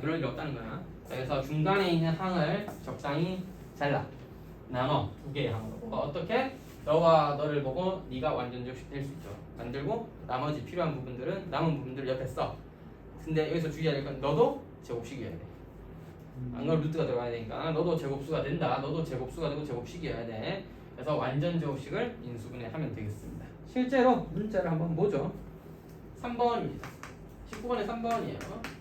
S1: 그럴 일 없다는 거야. 그래서 중간에 있는 항을 적당히 잘라 나눠 두 개의 항으로. 어떻게? 너와 너를 보고 네가 완전 제곱식 될 수 있죠. 만들고 나머지 필요한 부분들은 남은 부분들을 옆에 써. 근데 여기서 주의해야 될 건 너도 제곱식이어야 돼. 안 그러면 루트가 들어가야 되니까 너도 제곱수가 된다. 너도 제곱수가 되고 제곱식이어야 돼. 그래서 완전 제곱식을 인수분해하면 되겠습니다. 실제로 문자를 한번 보죠. 3번입니다. 19번에 3번이에요.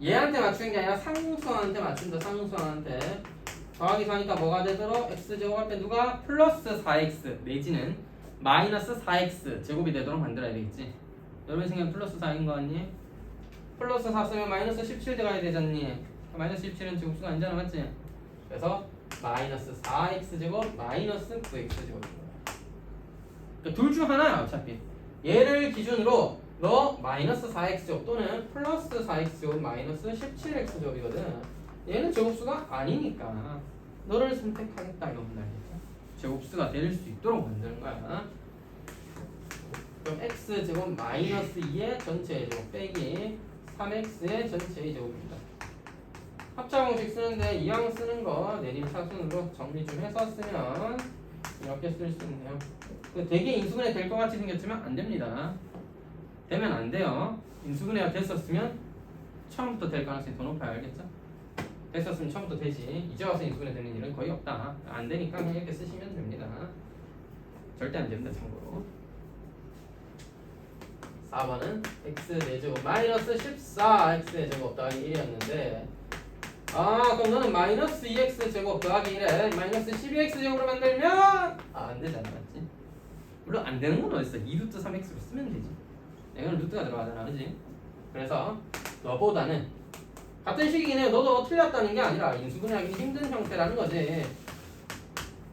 S1: 얘한테 맞추는 게 아니라 상수한테 맞춘다. 상수한테 더하기 4니까 뭐가 되도록 x제곱 할 때 누가 플러스 4x 내지는 마이너스 4x 제곱이 되도록 만들어야 되겠지. 여러분 생각엔 플러스 4인 거 같니? 플러스 4 쓰면 마이너스 17 들어가야 되잖니. 마이너스 17은 제곱수가 아니잖아. 맞지? 그래서 마이너스 4x제곱 마이너스 9x제곱. 그러니까 둘 중 하나야 어차피. 얘를 기준으로 너 마이너스 4x제곱 또는 플러스 4x제곱 마이너스 17x제곱이거든. 얘는 제곱수가 아니니까 너를 선택하겠다 이런 말이죠. 제곱수가 될 수 있도록 만드는 거야. 그럼 x제곱 마이너스 2의 전체의 제곱 빼기 3x의 전체의 제곱입니다. 합차공식 쓰는데 이왕 쓰는 거 내림차순으로 정리 좀 해서 쓰면 이렇게 쓸 수 있네요. 되게 인수분해 될 것 같이 생겼지만 안 됩니다. 되면 안 돼요. 인수분해가 됐었으면 처음부터 될 가능성이 더 높아요. 알겠죠? 됐었으면 처음부터 되지. 이제 와서 인수분해 되는 일은 거의 없다. 안 되니까 그냥 이렇게 쓰시면 됩니다. 절대 안 됩니다. 참고로. 4번은 x 4제곱 마이너스 14 x 제곱 더하기 1이었는데 그럼 너는 마이너스 2x 제곱 더하기 1에 마이너스 12x 제곱으로 만들면 안 되잖아. 맞지? 물론 안 되는 건 어딨어. 2루트 3x로 쓰면 되지. 이건 루트가 들어가잖아. 그지? 그래서 너보다는 같은 식이긴 해요. 너도 틀렸다는 게 아니라 인수분해하기 힘든 형태라는 거지.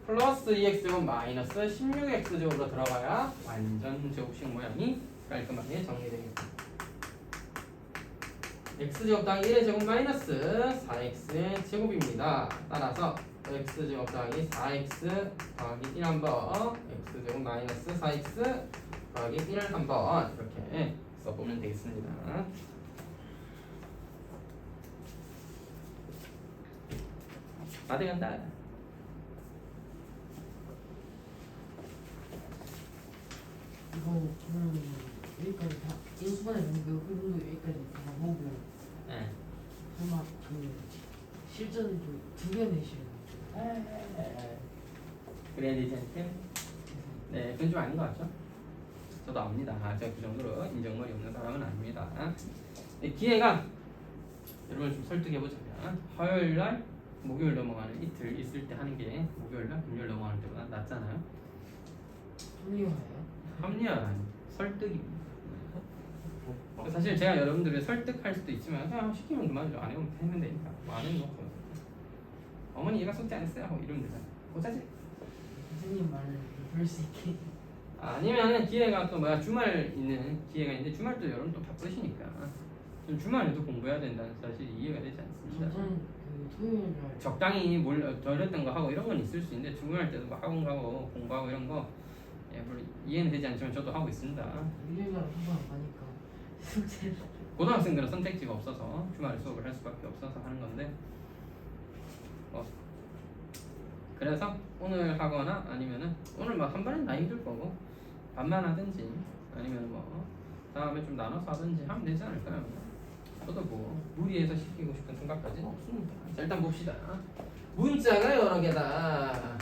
S1: 플러스 2x 제곱 마이너스 16x 제곱으로 들어가야 완전 제곱식 모양이 깔끔하게 정리되겠습니다. x제곱 더하기 1의 제곱 마이너스 4x의 제곱입니다. 따라서 x제곱 더하기 4x 더하기 1 한번 x제곱 마이너스 4x 더하기 1을 한번 이렇게 써보면 되겠습니다. 다 돼간다.
S2: 이거 여기까지 다 인수분해 그 흐름도 여기까지 다 보고
S1: 네.
S2: 설마 그 실전을 두 개 내시는
S1: 그레디전트? 네, 그건 좀 아닌 것 같죠? 저도 압니다. 제가 그 정도로 인정머리 없는 사람은 아닙니다. 네, 기회가 여러분 좀 설득해보자면 화요일날 목요일 넘어가는 이틀 있을 때 하는 게 목요일날 금요일 넘어가는 때보다 낫잖아요.
S2: 합리화예요?
S1: 합리화는 설득입니다. 사실 제가 여러분들을 설득할 수도 있지만 그냥 시키면 그만이죠. 안 해보면 되면 되니까 안 해놓고 어머니 얘가 속지 않았어요 하고 이러면 되잖아. 고자지.
S2: 선생님 말을 들을 수 있게
S1: 아니면 기회가 또 뭐야 주말 있는 기회가 있는데 주말도 여러분 또 바쁘시니까 좀 주말에도 공부해야 된다는 사실이 이해가 되지 않습니다.
S2: 저는 그 토요일날
S1: 적당히 덜렸던 거 하고 이런 건 있을 수 있는데 주말 때도 뭐 학원 가고 공부하고 이런 거 예, 물론 이해는 되지 않지만 저도 하고 있습니다.
S2: 일요일날 학원 안 가니까 숙제를
S1: 고등학생들은 선택지가 없어서 주말에 수업을 할 수밖에 없어서 하는 건데 그래서 오늘 하거나 아니면은 오늘 막 한 번에 나 힘들 거고 반만 하든지 아니면 뭐 다음에 좀 나눠서 하든지 하면 되지 않을까요? 저도 뭐 무리해서 시키고 싶은 생각까지는 없습니다. 자, 일단 봅시다. 문자가 여러 개다.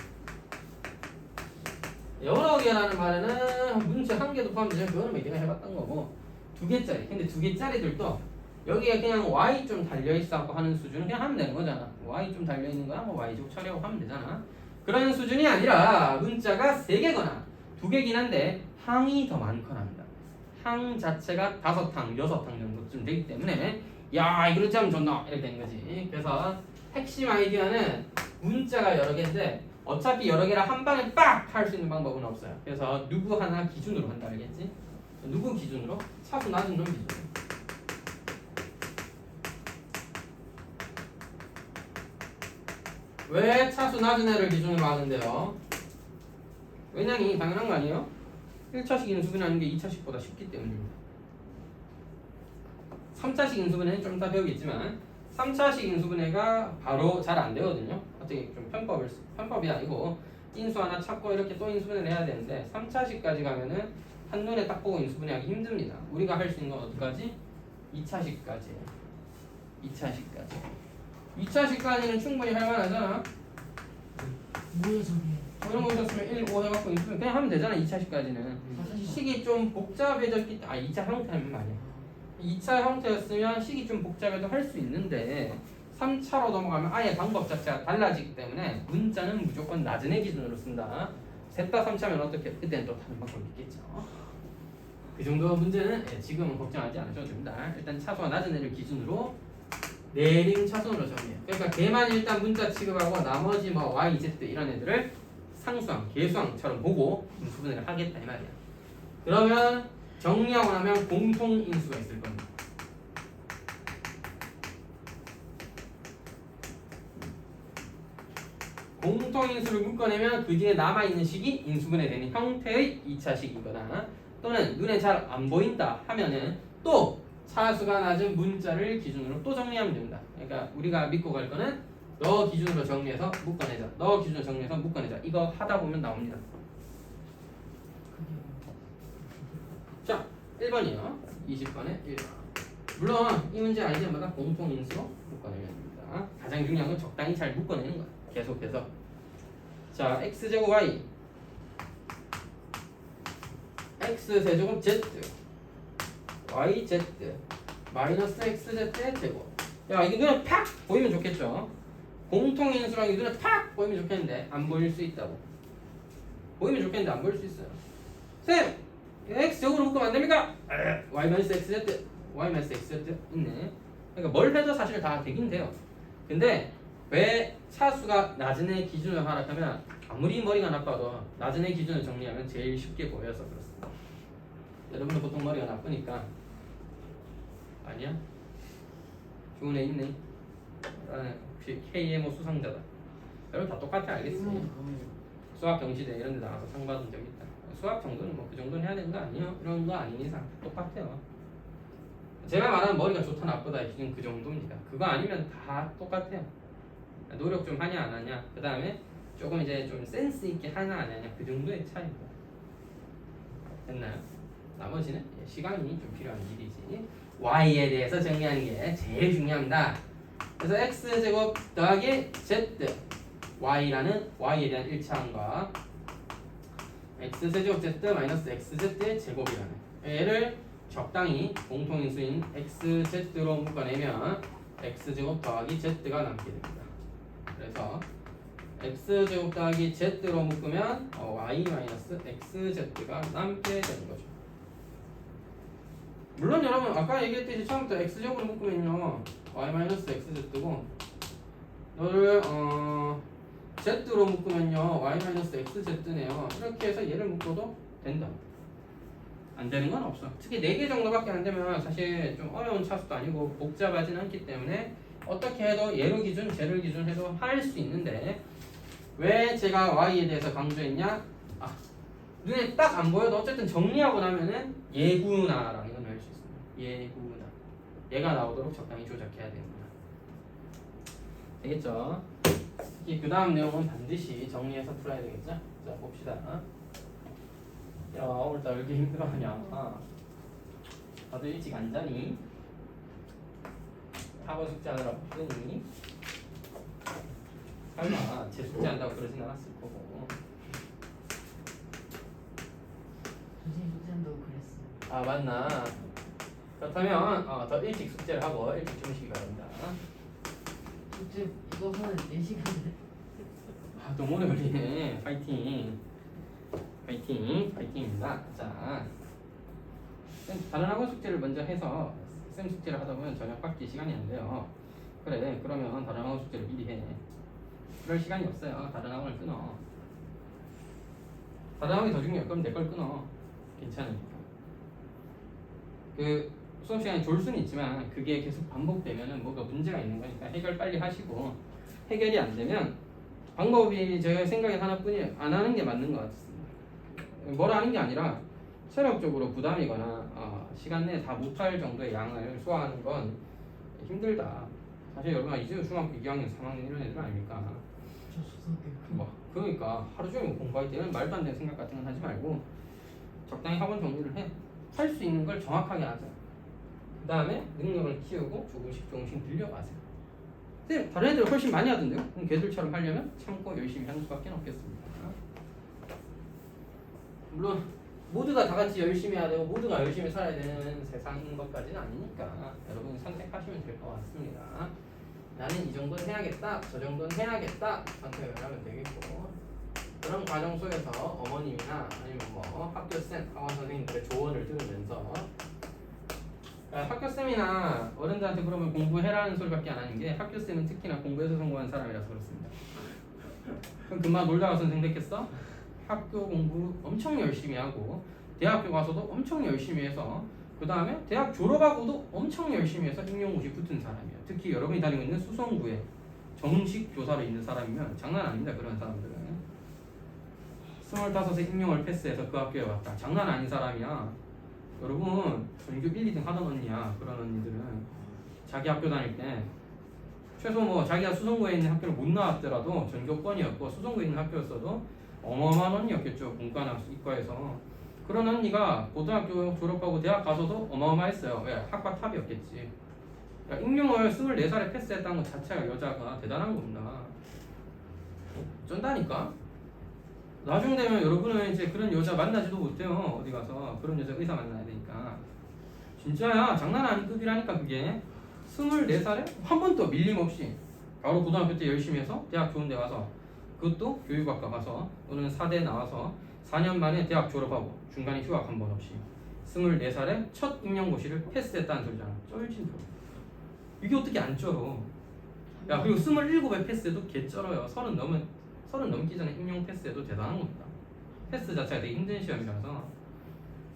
S1: 여러 개라는 말에는 문자 한 개도 포함되죠. 그거는 우리가 해봤던 거고 2개짜리. 근데 2개짜리들도 여기에 그냥 y 좀 달려있어 하는 수준은 그냥 하면 되는 거잖아. y 좀 달려있는 거야 뭐 y제곱 처리하고 하면 되잖아. 그런 수준이 아니라 문자가 3개거나 2개긴 한데 항이 더 많거나 합니다. 항 자체가 5항, 6항 정도쯤 되기 때문에 야 이거 그렇지 하면 좋나 이렇게 된 거지. 그래서 핵심 아이디어는 문자가 여러 개인데 어차피 여러 개를 한 방에 빡 할 수 있는 방법은 없어요. 그래서 누구 하나 기준으로 한다 알겠지? 누구 기준으로? 차수 낮은 놈 기준으로. 왜 차수 낮은 애를 기준으로 하는데요? 왜냐니 당연한 거 아니에요? 1차식 인수분해하는 게 2차식보다 쉽기 때문입니다. 3차식 인수분해는 좀 이따 배우겠지만 3차식 인수분해가 바로 잘 안 되거든요. 어떻게 좀 편법이 아니고 인수 하나 찾고 이렇게 또 인수분해를 해야 되는데 3차식까지 가면은 한눈에 딱 보고 인수분해하기 힘듭니다. 우리가 할 수 있는 건 어디까지? 2차식까지. 2차식까지는 충분히 할 만하잖아.
S2: 뭐야 저게
S1: 이런 거 있었으면 1, 5 해갖고 인수분해 그냥 하면 되잖아. 2차식까지는. 식이 좀 복잡해졌기 때문에 2차 형태는 말이야. 2차 형태였으면 식이 좀 복잡해도 할 수 있는데 3차로 넘어가면 아예 방법 자체가 달라지기 때문에 문자는 무조건 낮은 애 기준으로 쓴다. 셋 다 3차면 어떻게? 그때는 또 다른 방법이 있겠죠. 그 정도 문제는 지금은 걱정하지 않으셔도 됩니다. 일단 차수가 낮은 애를 기준으로 내림 차순으로 정리해요. 그러니까 걔만 일단 문자 취급하고 나머지 뭐 y, z 이런 애들을 상수항, 계수항처럼 보고 인수분해를 하겠다 이 말이야. 그러면 정리하고 나면 공통인수가 있을 겁니다. 공통인수를 묶어내면 그 뒤에 남아있는 식이 인수분해되는 형태의 2차식이거나 또는 눈에 잘 안 보인다 하면은 또 차수가 낮은 문자를 기준으로 또 정리하면 됩니다. 그러니까 우리가 믿고 갈 거는 너 기준으로 정리해서 묶어내자. 너 기준으로 정리해서 묶어내자. 이거 하다 보면 나옵니다. 자, 1번이요. 20번에 1번. 물론 이 문제 아이디어마다 공통인수로 묶어내면 됩니다. 가장 중요한 건 적당히 잘 묶어내는 거야. 계속해서. 자, x제곱 y x세제곱 z yz 마이너스 xz의 제곱. 야 이게 눈에 팍 보이면 좋겠죠. 공통인수랑 이게 눈에 팍 보이면 좋겠는데 안 보일 수 있다고. 보이면 좋겠는데 안 보일 수 있어요. 쌤 x제곱으로 묶으면 안 됩니까? y 마이너스 xz y 마이너스 xz 있네. 그러니까 뭘 해도 사실 다 되긴 돼요. 근데 왜 차수가 낮은 애 기준을 하락하면 아무리 머리가 나빠도 낮은 애 기준을 정리하면 제일 쉽게 보여서 그렇습니다. 여러분은 보통 머리가 나쁘니까. 아니야? 좋은 애 있네. 나는 혹시 KMO 수상자다. 여러분 다 똑같아 알겠지? 수학 경시대 이런 데 나가서 상 받은 적 있다. 수학 정도는 뭐 그 정도는 해야 되는 거 아니에요? 이런 거 아닌 이상 똑같아요. 제가 말하는 머리가 좋다 나쁘다의 기준 그 정도입니다. 그거 아니면 다 똑같아요. 노력 좀 하냐 안 하냐, 그 다음에 조금 이제 좀 센스 있게 하냐 안 하냐, 그 정도의 차이고. 됐나요? 나머지는 시간이 좀 필요한 일이지. y에 대해서 정리하는 게 제일 중요합니다. 그래서 x제곱 더하기 z, y라는 y에 대한 일차항과 x세제곱 z 마이너스 xz의 제곱이라는, 얘를 적당히 공통인수인 xz로 묶어내면 x제곱 더하기 z가 남게 됩니다. 그래서 x제곱 더하기 z로 묶으면 y 마이너스 xz가 남게 되는 거죠. 물론 여러분 아까 얘기했듯이 처음부터 x제곱으로 묶으면요 y 마이너스 xz고, 너를 z로 묶으면요 y 마이너스 xz네요. 이렇게 해서 얘를 묶어도 된다. 안 되는 건 없어. 특히 4개 정도밖에 안 되면 사실 좀 어려운 차수도 아니고 복잡하진 않기 때문에 어떻게 해도 얘를 기준, 쟤를 기준 해도 할 수 있는데, 왜 제가 y에 대해서 강조했냐? 눈에 딱 안 보여도 어쨌든 정리하고 나면은 얘구나라는 걸 알 수 있습니다. 얘구나. 얘가 나오도록 적당히 조작해야 됩니다. 되겠죠? 특히 그 다음 내용은 반드시 정리해서 풀어야 되겠죠? 자, 봅시다. 야, 오늘따라 왜 이렇게 힘들어하냐? 다들 일찍 안 자니? 학원 숙제하느라 바쁘니? 설마 제 숙제한다고 그러진 않았을 거고.
S2: 선생님 숙제한다고 그랬어.
S1: 아, 맞나? 그렇다면 더 일찍 숙제를 하고 일찍 주무시기 바랍니다.
S2: 숙제 이거 하는 4시간을.
S1: 너무 오래 걸리네. 파이팅. 파이팅입니다. 자, 다른 학원 숙제를 먼저 해서 쌤 숙제를 하다 보면 저녁밖에 시간이 안 돼요. 그래, 그러면 다른 학원 숙제를 미리 해. 그럴 시간이 없어요. 다른 학원을 끊어. 다른 학원이 더 중요해. 그럼 내 걸 끊어. 괜찮으니까. 그 수업 시간에 졸 수는 있지만 그게 계속 반복되면은 뭐가 문제가 있는 거니까 해결 빨리 하시고, 해결이 안 되면 방법이 제 생각에 하나뿐이에요. 안 하는 게 맞는 것 같습니다. 뭐라 하는 게 아니라 체력적으로 부담이거나 시간 내에 다 못할 정도의 양을 소화하는 건 힘들다. 사실 여러분 이제 중학교 2학년, 3학년 이런 애들 아닙니까?
S2: 저 수석이
S1: 뭐 그러니까 하루 종일 공부할 때는 말도 안 되는 생각 같은 건 하지 말고 적당히 학원 정리를 해. 할 수 있는 걸 정확하게 하자. 그 다음에 능력을 키우고 조금씩 늘려가세요. 근데 다른 애들 훨씬 많이 하던데요? 그럼 걔들처럼 하려면 참고 열심히 하는 수밖에 없겠습니다. 물론 모두가 다 같이 열심히 해야 되고 모두가 열심히 살아야 되는 세상인 것까지는 아니니까 여러분이 선택하시면 될 것 같습니다. 나는 이 정도는 해야겠다, 저 정도는 해야겠다 선택을 하면 되겠고, 그런 과정 속에서 어머님이나 아니면 뭐 학교쌤, 학원 선생님들의 조언을 들으면서, 학교쌤이나 어른들한테 그러면 공부해라는 소리밖에 안 하는 게, 학교쌤은 특히나 공부해서 성공한 사람이라서 그렇습니다. 그럼 금방 놀다가 선생 됐겠어? 학교 공부 엄청 열심히 하고 대학교 가서도 엄청 열심히 해서 그 다음에 대학 졸업하고도 엄청 열심히 해서 임용고시 붙은 사람이에요. 특히 여러분이 다니고 있는 수성구에 정식 교사로 있는 사람이면 장난 아닙니다. 그런 사람들은 25에 임용을 패스해서 그 학교에 왔다. 장난 아닌 사람이야. 여러분 전교 1, 2등 하던 언니야. 그런 언니들은 자기 학교 다닐 때 최소 뭐 자기가 수성구에 있는 학교를 못 나왔더라도 전교권이었고 수성구에 있는 학교였어도 어마어마한 언니였겠죠. 공과나 이과에서. 그런 언니가 고등학교 졸업하고 대학 가서도 어마어마했어요. 왜? 학과 탑이었겠지. 그러니까 임용을 24살에 패스했다는 것 자체가 여자가 대단한 겁니다. 쩐다니까? 나중 되면 여러분은 이제 그런 여자 만나지도 못해요. 어디 가서 그런 여자 의사 만나야 되니까. 진짜야. 장난 아닌 급이라니까 그게. 24살에 한 번도 밀림 없이 바로 고등학교 때 열심히 해서 대학 좋은 데 가서, 그것도 교육학과 가서 또는 4대 나와서 4년 만에 대학 졸업하고 중간에 휴학 한 번 없이 24살에 첫 임용고시를 패스했다는 소리잖아. 쩔진 소리. 이게 어떻게 안 쩔어? 야, 그리고 27에 패스해도 개 쩔어요. 30 넘기 전에 임용 패스해도 대단한 겁니다. 패스 자체가 되게 힘든 시험이라서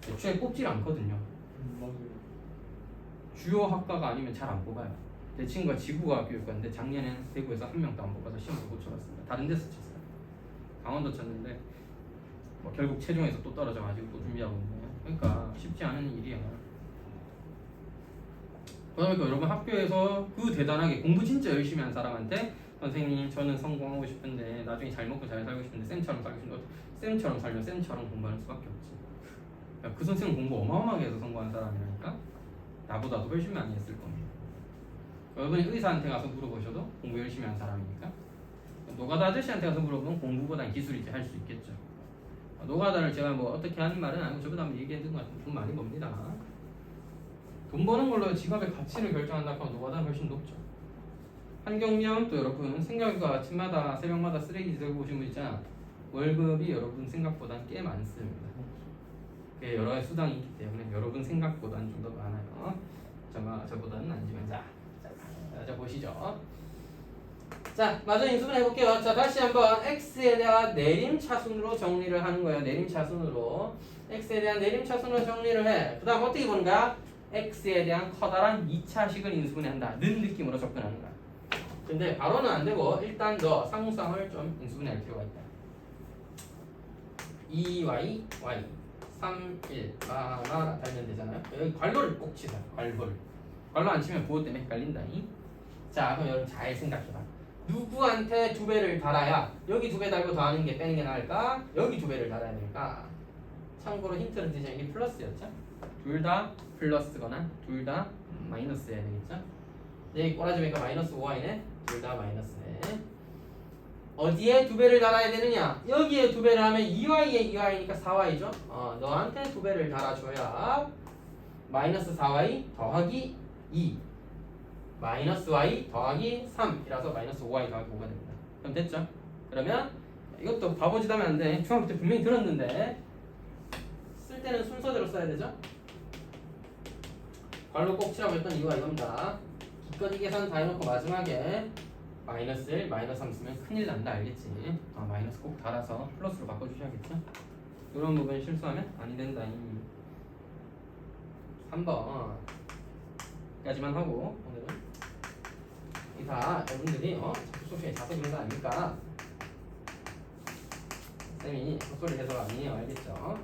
S1: 애초에 뽑질 않거든요.
S2: 맞아요.
S1: 주요 학과가 아니면 잘 안 뽑아요. 내 친구가 지구과학 교육과인데 작년에는 대구에서 한 명도 안 뽑아서 시험을 못 쳐봤습니다. 다른 데서 쳤어요. 강원도 쳤는데 뭐 결국 최종에서 또 떨어져가지고 또 준비하고 있네요. 그러니까 쉽지 않은 일이야. 그러니까 여러분 학교에서 그 대단하게 공부 진짜 열심히 한 사람한테 선생님 저는 성공하고 싶은데 나중에 잘 먹고 잘 살고 싶은데 쌤처럼 살고 싶은데 쌤처럼 살면 쌤처럼 공부하는 수밖에 없지. 야, 그 선생은 공부 어마어마하게 해서 성공한 사람이라니까. 나보다도 훨씬 많이 했을 겁니다. 여러분이 의사한테 가서 물어보셔도 공부 열심히 한 사람이니까. 노가다 아저씨한테 가서 물어보면 공부보단 기술이지 할 수 있겠죠. 노가다를 제가 뭐 어떻게 하는 말은 아니고 저보다 한번 얘기해둔 것 같은데 돈 많이 법니다. 돈 버는 걸로 지갑의 가치를 결정한다고 하면 노가다는 훨씬 높죠. 한경련 또 여러분 생각과 아침마다 새벽마다 쓰레기 들고 오신 분 있잖아. 월급이 여러분 생각보다 꽤 많습니다. 여러 가지 수당이 있기 때문에 여러분 생각보다는 좀 더 많아요. 저보다는 아니지만 자 보시죠. 자, 마저 인수분 해볼게요. 자, 다시 한번 x에 대한 내림차순으로 정리를 하는 거예요. 내림차순으로 x에 대한 내림차순으로 정리를 해. 그 다음 어떻게 보는 거야? x에 대한 커다란 2차식을 인수분해한다 는 느낌으로 접근하는 거야. 근데 바로는 안 되고 일단 너 상수항을 좀 인수분해할 필요가 있다. 2y, y 3, 1 달면 되잖아요. 여기 괄호를 꼭 치자. 괄호 안 치면 부호 때문에 헷갈린다. 자, 그럼 여러분 잘 생각해봐. 누구한테 2배를 달아야 여기 2배 달고 더하는 게 빼는 게 나을까? 여기 2배를 달아야 될까? 참고로 힌트를 드리자면 이게 플러스였죠? 둘 다 플러스거나 둘 다 마이너스여야 되겠죠? 여기 꼬라지니까 마이너스 5y네. 둘 다 마이너스네. 어디에 2배를 달아야 되느냐? 여기에 2배를 하면 2y에 2y니까 4y죠? 너한테 2배를 달아줘야 마이너스 4y 더하기 2 마이너스 y 더하기 3이라서 마이너스 5y 더하기 5가 됩니다. 그럼 됐죠? 그러면 이것도 바보짓 하면 안 돼. 중학교 때 분명히 들었는데 쓸 때는 순서대로 써야 되죠? 괄호 꼭 치라고 했던 이유가 이겁니다. 기껏이 계산 다 해놓고 마지막에 마이너스 1, 마이너스 3 쓰면 큰일 난다 알겠지? 마이너스 꼭 달아서 플러스로 바꿔주셔야겠죠? 이런 부분 실수하면 아니 된다. 3번 까지만 하고 오늘은 다 여러분들이 수업시간에 자석인 거 아닙니까? 쌤이 헛소리 해서가 아니에요. 알겠죠?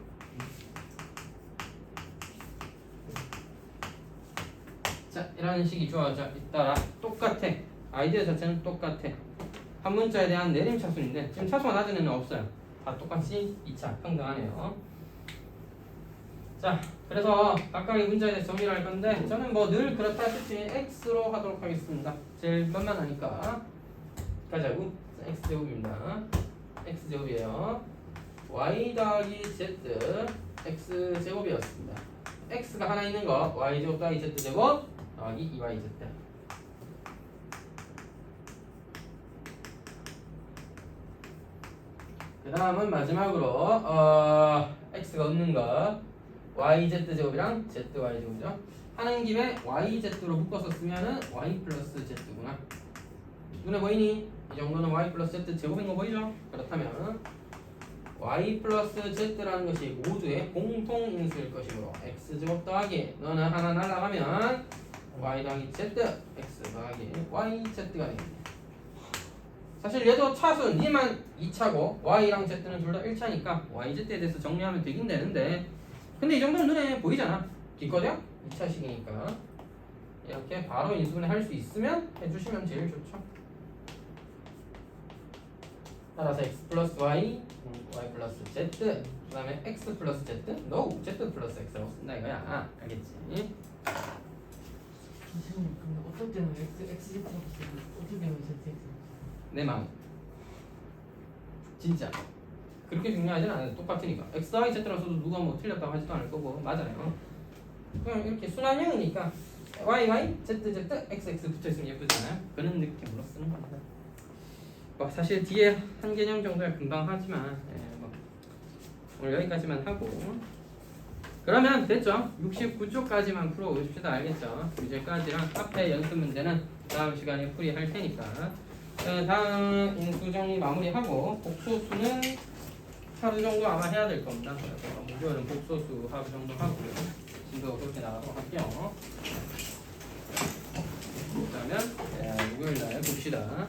S1: 자, 이런 식이 좋아져 있다라 똑같아. 아이디어 자체는 똑같아. 한 문자에 대한 내림차순인데 지금 차수가 낮은 애는 없어요. 다 똑같이 2차 평등하네요. 자, 그래서 각각의 문자에 대해서 정리를 할 건데 저는 뭐 늘 그렇다시피 x로 하도록 하겠습니다. 제일 만만하니까 가자고. x제곱입니다. x제곱이에요. y 더하기 z x제곱이었습니다. x가 하나 있는 거 y제곱 더하기 z제곱 더하기 2yz. 그 다음은 마지막으로 x가 없는 거 yz제곱이랑 zy제곱이죠. 하는 김에 yz로 묶어서 쓰면은 y 플러스 z구나. 눈에 보이니? 이 정도는 y 플러스 z 제곱인 거 보이죠? 그렇다면 y 플러스 z라는 것이 모두의 공통인수일 것이므로 x제곱 더하기 너는 하나 날라가면 y 더하기 z x 더하기 yz가 되겠네. 사실 얘도 차수 니만 2차고 y랑 z는 둘 다 1차니까 yz에 대해서 정리하면 되긴 되는데 근데 이 정도는 눈에 보이잖아. 기껏해야 2차식이니까 이렇게 바로 인수분해 할 수 있으면 해주시면 제일 좋죠. 따라서 x 플러스 y, y 플러스 z 그 다음에 x 플러스 z, no, z 플러스 x라고 쓴다 이거야. 알겠지?
S2: 선생님 근데 어떨 때는 XZ라고 쓰고 어떨 때는 ZX
S1: 내 마음 진짜 그렇게 중요하진 않아요. 똑같으니까 x 더하기 z라고 써도 누가 뭐 틀렸다고 하지도 않을 거고 맞아요. 그냥 이렇게 순환형이니까 y, y, z, z, x, x 붙어있으면 예쁘잖아요. 그런 느낌으로 쓰는 겁니다. 뭐 사실 뒤에 한 개념 정도야 금방 하지만 뭐 오늘 여기까지만 하고 그러면 됐죠? 69쪽까지만 풀어보십시다. 알겠죠? 이제까지랑 앞에 연습 문제는 다음 시간에 풀이할 테니까 다음 인수 정리 마무리하고 복수수는 하루 정도 아마 해야 될 겁니다. 그래서 목요일은 복소수 하루 정도 하고요. 진도가 그렇게 나가도록 할게요. 그러면 목요일 날 봅시다.